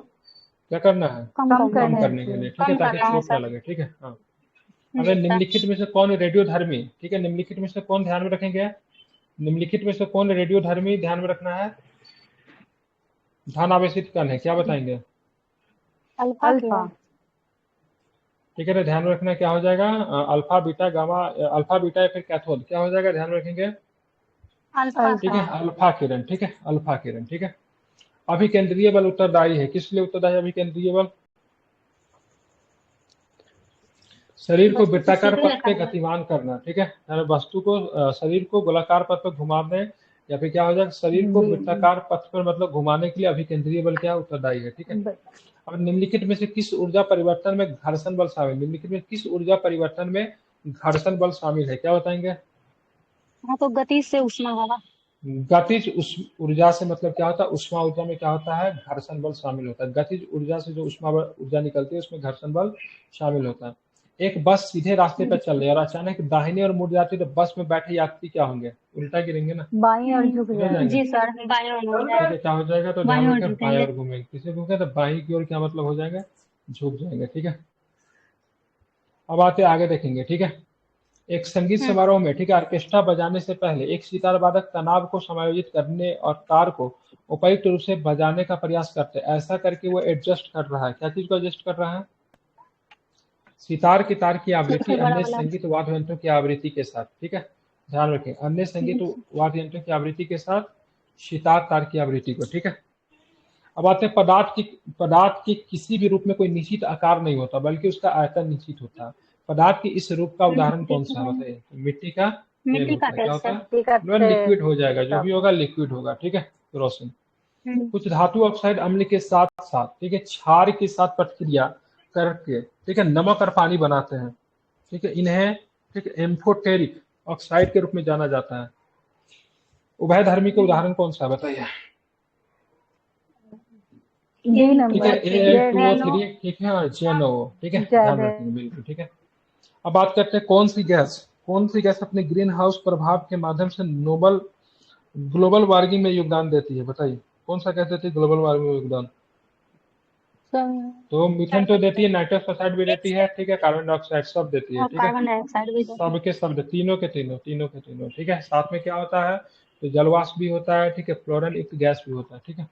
क्या करना है? कम करने के लिए, ठीक है, ताकि चोट ना लगे, ठीक है। हाँ, अगर निम्नलिखित में से कौन रेडियोधर्मी, ठीक है, निम्नलिखित में से कौन ध्यान में रखेंगे? निम्नलिखित में से कौन रेडियोधर्मी ध्यान में रखना है? ध्यान आवेशित कण है, क्या बताएंगे? अल्फा। ठीक है, तो ध्यान रखना क्या हो जाएगा? Alpha beta gamma, alpha beta या फिर कैथोड, क्या हो जाएगा? ध्यान रखेंगे, ठीक है, अल्फा किरण, ठीक है, अल्फा किरण, ठीक है। अभिकेंद्रीय बल उत्तरदायी है, किस लिए उत्तरदायी है अभिकेंद्रीय बल? शरीर को वृत्ताकार पथ पे गतिमान करना, ठीक है, वस्तु को शरीर को गोलाकार पथ पर घुमाने, या फिर क्या हो जाएगा? शरीर को वृत्ताकार पथ पर मतलब घुमाने के लिए अभिकेंद्रीय बल क्या उत्तरदायी है, ठीक है। अब निम्नलिखित में से किस ऊर्जा परिवर्तन में घर्षण बल शामिल? निम्नलिखित में किस ऊर्जा परिवर्तन में घर्षण बल शामिल है, क्या बताएंगे? हाँ, तो गतिज से ऊष्मा होगा। गतिज ऊर्जा से मतलब क्या होता है? ऊष्मा ऊर्जा में क्या होता है? घर्षण बल शामिल होता है। गतिज ऊर्जा से जो ऊष्मा ऊर्जा निकलती है उसमें घर्षण बल शामिल होता है। एक बस सीधे रास्ते पर चल रही है और अचानक दाहिने और मुड़ जाती है, तो बस में बैठे यात्री क्या होंगे? उल्टा गिरेंगे ना, बाईं ओर झुक जाएंगे। जी सर, बाईं ओर मुड़ जाएंगे। क्या हो जाएगा? तो ध्यान रखें, बाईं ओर घूमेंगे। किसे घूमेंगे? तो बाईं की ओर क्या मतलब हो जाएगा? झुक जाएंगे, ठीक है। अब आते आगे देखेंगे, ठीक है। एक संगीत समारोह में, ठीक है, ऑर्केस्ट्रा बजाने से पहले एक सितार वादक तनाव को समायोजित करने और तार को उपयुक्त रूप से बजाने का प्रयास करते हैं। ऐसा करके वो एडजस्ट कर रहा है, क्या चीज को एडजस्ट कर रहा है? सितार की तार की आवृत्ति अन्य संगीत वाद्य यंत्रों की आवृत्ति के साथ, ठीक है, ध्यान रखें, अन्य संगीत वाद्य यंत्रों की आवृत्ति के साथ सितार तार की आवृत्ति को, ठीक है। अब आते हैं, पदार्थ की किसी भी रूप में कोई निश्चित आकार नहीं होता, बल्कि उसका आयतन निश्चित होता है। पदार्थ की इस रूप का उदाहरण कौन सा है बताइए? मिट्टी का तेल होता है, क्या होता है? लिक्विड हो जाएगा, जो भी होगा लिक्विड होगा, ठीक है, रोशन। कुछ धातु ऑक्साइड अम्ल के साथ साथ, ठीक है, क्षार के साथ प्रतिक्रिया करके, ठीक है, नमक और पानी बनाते हैं। ठीक है, इन्हें ठीक है एम्फोटेरिक ऑक्साइड के रूप में जाना जाता है। उभयधर्मी का उदाहरण कौन सा है बताइए? डी ठीक नंबर है, Al2O3 ठीक है, और JNO ठीक है, ध्यान रखेंगे बिल्कुल। ठीक है, अब बात करते हैं कौन सी गैस अपने ग्रीन हाउस प्रभाव के माध्यम से ग्लोबल वार्मिंग में योगदान देती है बताइए? कौन सा गैस देती है ग्लोबल वार्मिंग में योगदान? तो मीथेन तो देती है, नाइट्रस ऑक्साइड भी देती है, ठीक है, कार्बन डाइऑक्साइड सब देती है। ठीक है, कार्बन डाइऑक्साइड भी सब तीनों के तीनों। ठीक है, साथ में क्या होता है? तो जलवाष्प भी होता है, ठीक है, फ्लोरीन युक्त गैस भी होता है। ठीक है,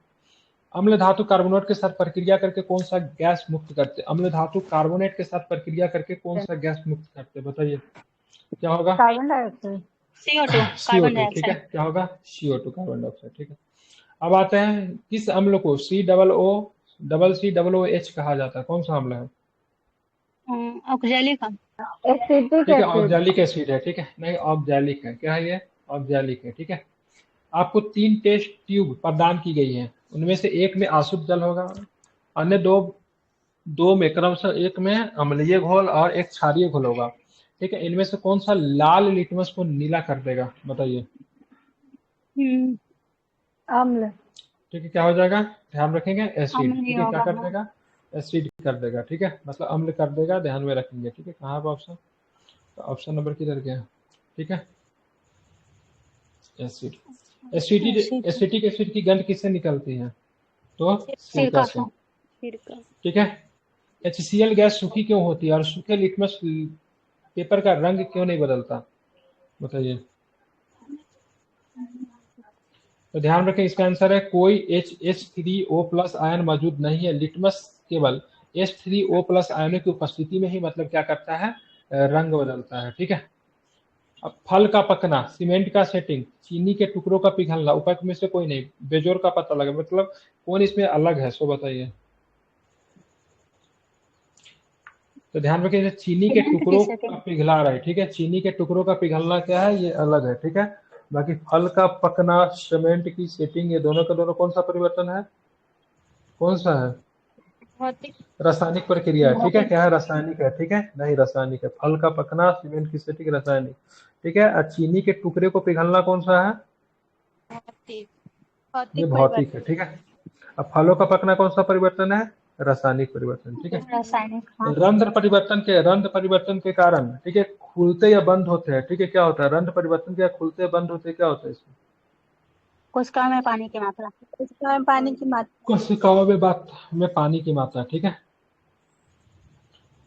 अम्ल धातु कार्बोनेट के साथ प्रक्रिया करके कौन सा गैस मुक्त करते? अम्ल धातु कार्बोनेट के साथ प्रक्रिया करके कौन सा गैस मुक्त करते बताइए? क्या होगा? Carbon dioxide, CO2 carbon CO2 ठीक है, डाइऑक्साइड। क्या होगा? CO2 carbon dioxide. ठीक है, अब आते हैं किस अम्ल को COOH कहा जाता है? कौन सा अम्ल है? ऑक्जेलिक ठीक है, ऑक्जेलिक एसिड है। ठीक है, नहीं ऑक्जेलिक है, क्या है ये? ऑक्जेलिक है। ठीक है, आपको 3 टेस्ट ट्यूब प्रदान की गई हैं, उनमें से एक में अशुद्ध जल होगा, अन्य दो में क्रमशः एक में अम्लीय घोल और एक क्षारीय घोल होगा। ठीक है, इनमें से कौन सा लाल लिटमस को नीला कर देगा बताइए? अम्ल। ठीक है, क्या हो जाएगा? ध्यान रखेंगे, एसिड। अम्ल ठीक है, क्या होगा। कर देगा? एसिड कर देगा। ठीक है, मतलब अम्ल कर देगा, ध्यान में रखेंगे। ठीक है, कहाँ पर ऑप्शन? तो ऑप्शन नंबर किधर गया? ठीक है, एसिड। एसिटिक एसिड की गंध किससे निकलती है? तो सिरका से। ठीक है, HCl गैस सूखी क्यों होती है और सूखे लिटमस पेपर का रंग क्यों नहीं बदलता बताइए? तो ध्यान रखें, इसका आंसर है कोई H3O+ आयन मौजूद नहीं है। लिटमस केवल H3O+ आयनों की उपस्थिति में ही मतलब क्या करता है? रंग बदलता है। ठीक है, अब फल का पकना, सीमेंट का सेटिंग, चीनी के टुकड़ों का पिघलना, उपयुक्त में से कोई नहीं। बेजोर का पता लगा, मतलब कौन इसमें अलग है, सो बताइए? तो ध्यान रखिए, चीनी के टुकड़ों का पिघला रहा है। ठीक है, चीनी के टुकड़ों का पिघलना क्या है? ये अलग है। ठीक है, बाकी फल का पकना, सीमेंट की सेटिंग, ये दोनों का दोनों कौन सा परिवर्तन है? कौन सा है? रासायनिक प्रक्रिया है। ठीक है, क्या है? रासायनिक है। ठीक है, नहीं रासायनिक है। फल का पकना, सीमेंट की सेटिंग, रासायनिक। ठीक है, और चीनी के टुकड़े को पिघलना कौन सा है? ये भौतिक है। ठीक है, अब फलों का पकना कौन सा परिवर्तन है? रासायनिक परिवर्तन। ठीक है, रासायनिक। रंध्र परिवर्तन के कारण, ठीक है, खुलते या बंद होते हैं। ठीक है, क्या होता है? रंध्र परिवर्तन क्या, खुलते या बंद होते हैं, क्या होता है इसमें? कोशिकाओं में पानी की मात्रा। कोशिकाओं में पानी की मात्रा। ठीक है,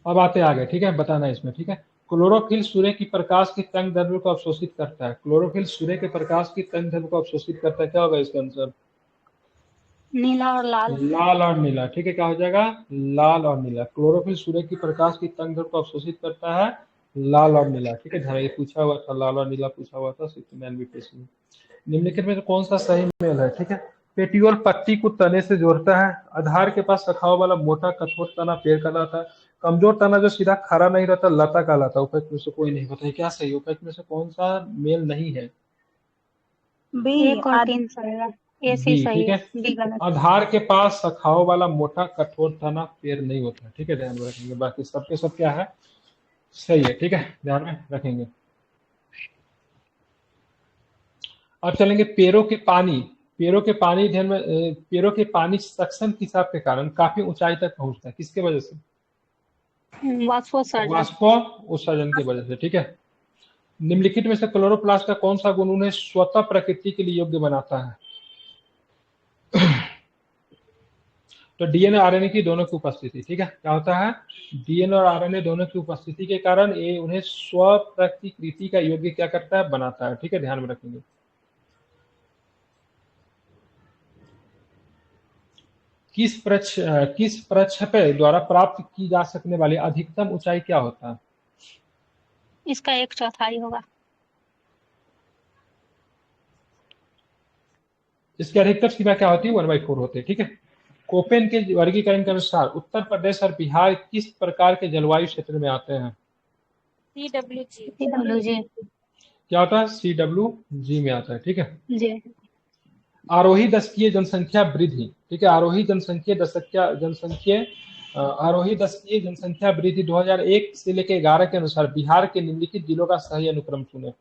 अब आते आगे। ठीक है, बताना इसमें। ठीक है, क्लोरोफिल सूर्य की प्रकाश की तरंगदैर्ध्य को अवशोषित करता है। क्लोरोफिल सूर्य के प्रकाश की तरंगदैर्ध्य को अवशोषित करता है, क्या होगा इसका आंसर? नीला और लाल। लाल और नीला। ठीक है, क्या हो जाएगा? लाल और नीला। क्लोरोफिल सूर्य की प्रकाश की तरंगदैर्ध्य को अवशोषित करता है, लाल और नीला। ठीक है, ध्यान, ये पूछा हुआ था, लाल और नीला पूछा हुआ था 69 पेज में। निम्नलिखित में से कौन सा सही मेल है? ठीक है, पेटियोल पत्ती को तने से जोड़ता है, आधार के पास शाखाओं वाला मोटा कठोर तना पेड़ कहलाता है, कमजोर तना जो सीधा खड़ा नहीं रहता लता कहलाता है। उपयुक्त में से कोई नहीं। बताइए क्या सही? उपयुक्त में से कौन सा मेल नहीं है? बी। 1 और 3 सही है, ए सी बी। सही ठीक है, है, बी गलत। आधार के पास शाखाओं वाला मोटा कठोर तना पेड़ नहीं होता। ठीक है, ध्यान में रखेंगे। बाकी सबके सब क्या है? सही है। ठीक है, ध्यान में रखेंगे। अब चलेंगे पेड़ों के पानी सक्शन खिंचाव के कारण काफी ऊंचाई तक पहुंचता है, किसके वजह से? वाष्पो उत्सर्जन की वजह से। ठीक है, निम्नलिखित में से क्लोरोप्लास्ट का कौन सा गुण उन्हें स्वतः प्रकृति के लिए योग्य बनाता है? तो डीएनए आरएनए की दोनों की उपस्थिति। ठीक है, क्या होता है? डीएनए और आरएनए दोनों की उपस्थिति के कारण ये उन्हें स्व प्रतिकृति का योग्य क्या करता है? बनाता है। ठीक है, ध्यान में रखेंगे। किस प्रक्षेपण द्वारा प्राप्त की जा सकने वाली अधिकतम ऊंचाई क्या होता है? इसका 1/4 होगा। इसकी अधिकतम सीमा क्या होती है? 1/4 होती है। ठीक है, कोपेन के वर्गीकरण के अनुसार उत्तर प्रदेश और बिहार किस प्रकार के जलवायु क्षेत्र में आते हैं? CWG। क्या होता है? CWG में आता है। ठीक है, जी। आरोही दशकीय जनसंख्या वृद्धि। ठीक है, आरोही जनसंख्या आरोही दशकीय जनसंख्या वृद्धि 2001 से लेकर 11 के अनुसार बिहार के निम्नलिखित जिलों का सही अनुक्रम चुने।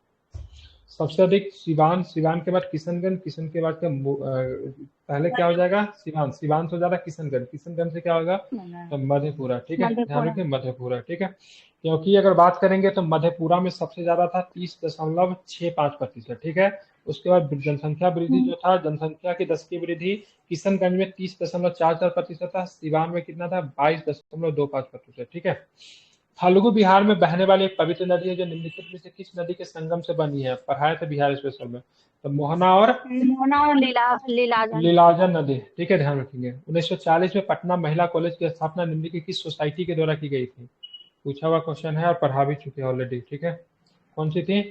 सबसे अधिक सिवान, सिवान के बाद किशनगंज, किशन के बाद पहले क्या हो जाएगा, सिवान, सिवान से ज्यादा किशनगंज, किशनगंज से क्या होगा तो मधेपुरा। ठीक है, ध्यान रखिए मधेपुरा। ठीक है, क्योंकि अगर बात करेंगे तो मधेपुरा में सबसे ज्यादा था 30.65%। ठीक है, उसके बाद जनसंख्या वृद्धि जो था, जनसंख्या की दशकीय वृद्धि किशनगंज में 30.44% था, सिवान में कितना था 22.25%। ठीक है, फाल्गु बिहार में बहने वाली एक पवित्र नदी है जो निम्नलिखित में से किस नदी के संगम से बनी है। पढ़ाए थे बिहार स्पेशल में, तो मोहना और लीलाजन नदी। ठीक है, ध्यान रखेंगे। 1940 में पटना महिला कॉलेज की स्थापना निम्नलिखित किस सोसाइटी के द्वारा की गई थी। पूछा हुआ क्वेश्चन है और पढ़ा भी चुके हैं ऑलरेडी। ठीक है, कौन सी थी,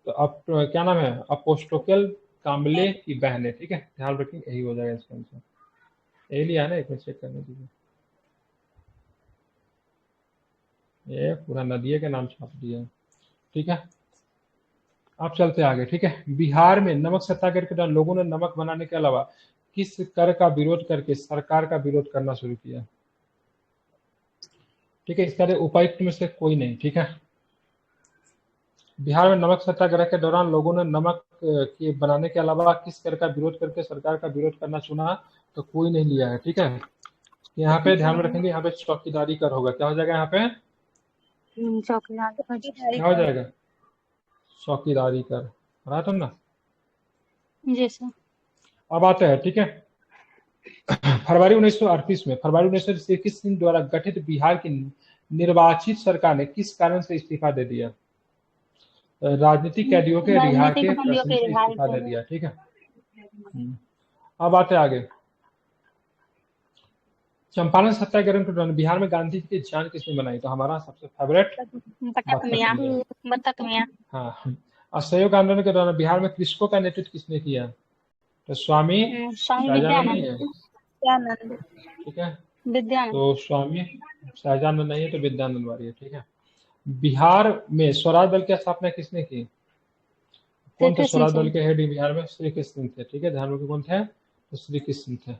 तो अब क्या नाम है, अपोस्टोकल काम्बले की बहनें। ठीक है, ध्यान रखेंगे, यही हो जाएगा इसका आंसर। यही लिया है ना, एक मिनट चेक करने दीजिए, ये पूरा नदिये के नाम छाप दिया है। ठीक है, अब चलते आगे। ठीक है, बिहार में नमक सत्याग्रह के दौरान लोगों ने नमक बनाने के अलावा किस कर का विरोध करके सरकार का विरोध करना शुरू किया। ठीक है, इसका उपायुक्त में से कोई नहीं। ठीक है, बिहार में नमक सत्याग्रह के दौरान लोगों ने नमक के बनाने के अलावा किस कर का विरोध करके सरकार का विरोध करना चुना, तो कोई नहीं लिया है। ठीक है, यहाँ पे ध्यान में रखेंगे, यहाँ पे चौकीदारी कर होगा। क्या हो जाएगा यहाँ पे, क्या हो जाएगा, चौकीदारी कर, रहा तुम ना। जी सर। अब आते हैं। ठीक है, फरवरी 1938 में, फरवरी 1921 सिंह द्वारा गठित बिहार की निर्वाचित सरकार ने किस कारण से इस्तीफा दे दिया। राजनीतिक कैदियों के रिहा के प्रश्न से इस्तीफा दे दिया। ठीक है, अब आते आगे। चंपारण सत्याग्रह के दौरान बिहार में गांधी जी की जान किसने बनाई, तो हमारा सबसे फेवरेट बतख मियां। हाँ, असहयोग आंदोलन के दौरान बिहार में कृषकों का नेतृत्व किसने किया, तो स्वामी विद्यानंद। ठीक है, तो स्वामी सहजानंद नहीं है, तो विद्यानंद वाली है। ठीक है, बिहार में स्वराज दल की स्थापना किसने की, कौन थे स्वराज दल के हेड बिहार में, श्री कृष्ण थे। ठीक है, ध्यान रखिए कौन थे, तो श्री कृष्ण थे।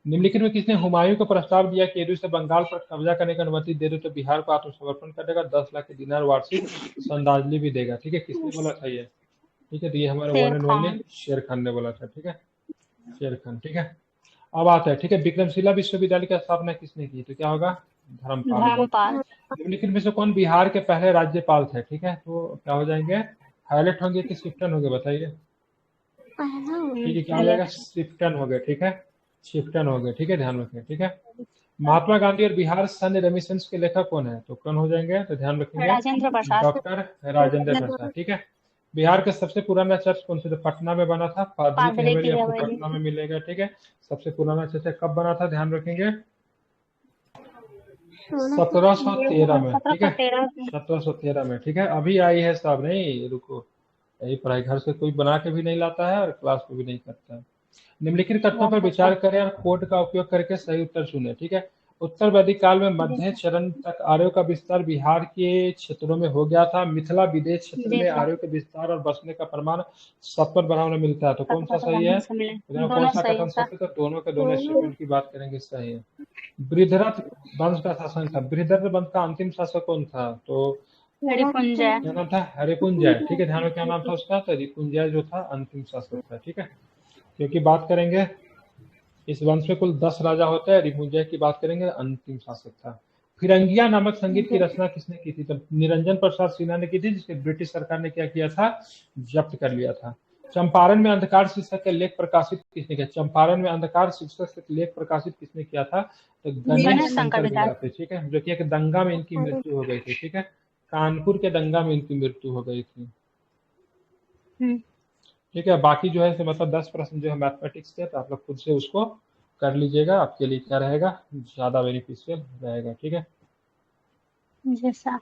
निम्नलिखित में किसने हुमायूं को प्रस्ताव दिया कि यदि उसे बंगाल पर कब्जा करने की अनुमति दे दो तो बिहार को आत्मसमर्पण कर देगा, 10 लाख के दिनार वार्षिक श्रद्धांजलि भी देगा। ठीक है, किसने बोला था ये, ठीक है, तो ये हमारे वन एंड ओनली शेर खान ने बोला था। ठीक है, शेर खान। ठीक है, अब आता है। ठीक है, विक्रमशिला विश्वविद्यालय की स्थापना किसने की, तो क्या होगा, धर्मपाल। निम्नलिखित में से कौन बिहार के पहले राज्यपाल थे। ठीक है, तो क्या हो जाएंगे, हाईलाइट होंगे कि शिफ्टन होंगे, बताइए। ठीक है, क्या हो जाएगा, शिफ्टन हो गए। ठीक है, शिफ्टन हो गए। ठीक है, ध्यान रखें। ठीक है, महात्मा गांधी और बिहार सन्य रेमिशंस के लेखक कौन है, तो कौन हो जाएंगे, तो ध्यान रखेंगे डॉक्टर राजेंद्र प्रसाद। ठीक है, बिहार का सबसे पुराना चर्च कौन सा, तो पटना में बना था, पादरी की हवेली आपको पटना में मिलेगा। ठीक है, सबसे पुराना चर्च कब बना था, ध्यान रखेंगे 1713 में। ठीक है, 1713 में। ठीक है, अभी आई है साहब, नहीं रुको, यही पढ़ाई घर से कोई बना के भी नहीं लाता है और क्लास में भी नहीं करता है। निम्नलिखित तथ्यों पर विचार करें और कोड का उपयोग करके सही उत्तर चुने। ठीक है, उत्तर वैदिक काल में मध्य चरण तक आर्यों का विस्तार बिहार के क्षेत्रों में हो गया था। मिथिला विदेश क्षेत्र में आर्यों के विस्तार और बसने का प्रमाण 7 बढ़ाने मिलता है, तो कौन सा सही है, कौन सा कथन सत्य, तो दोनों के दोनों स्टेटमेंट की बात करेंगे, सही है। बृहद्रथ वंश का शासन था, बृहद्रथ वंश का अंतिम शासक कौन था, तो हरिपुंजय। क्या नाम था, हरिपुंजय। ठीक है, ध्यान में क्या नाम था उसका, तो हरिपुंजय जो था अंतिम शासक था। ठीक है, क्योंकि बात करेंगे इस वंश में कुल 10 राजा होते हैं, हरिपुंजय की बात करेंगे अंतिम शासक था। फिरंगिया नामक संगीत की रचना किसने की थी, तो निरंजन प्रसाद सिन्हा ने की थी, जिसके ब्रिटिश सरकार ने क्या किया था, जब्त कर लिया था। चंपारण में अंधकार शीर्षक के लेख प्रकाशित किसने किया, चंपारण में अंधकार शीर्षक से लेख प्रकाशित किसने किया था, तो गणेश शंकर विद्यार्थी। ठीक है, जो कि एक दंगा में इनकी मृत्यु हो गई थी। ठीक है, कानपुर के दंगा में इनकी मृत्यु हो गई थी। ठीक है, बाकी जो है मतलब 10 प्रश्न जो है मैथमेटिक्स के, तो आप लोग खुद से उसको कर लीजिएगा, आपके लिए क्या रहेगा, ज्यादा बेनिफिशियल रहेगा। ठीक है, जैसा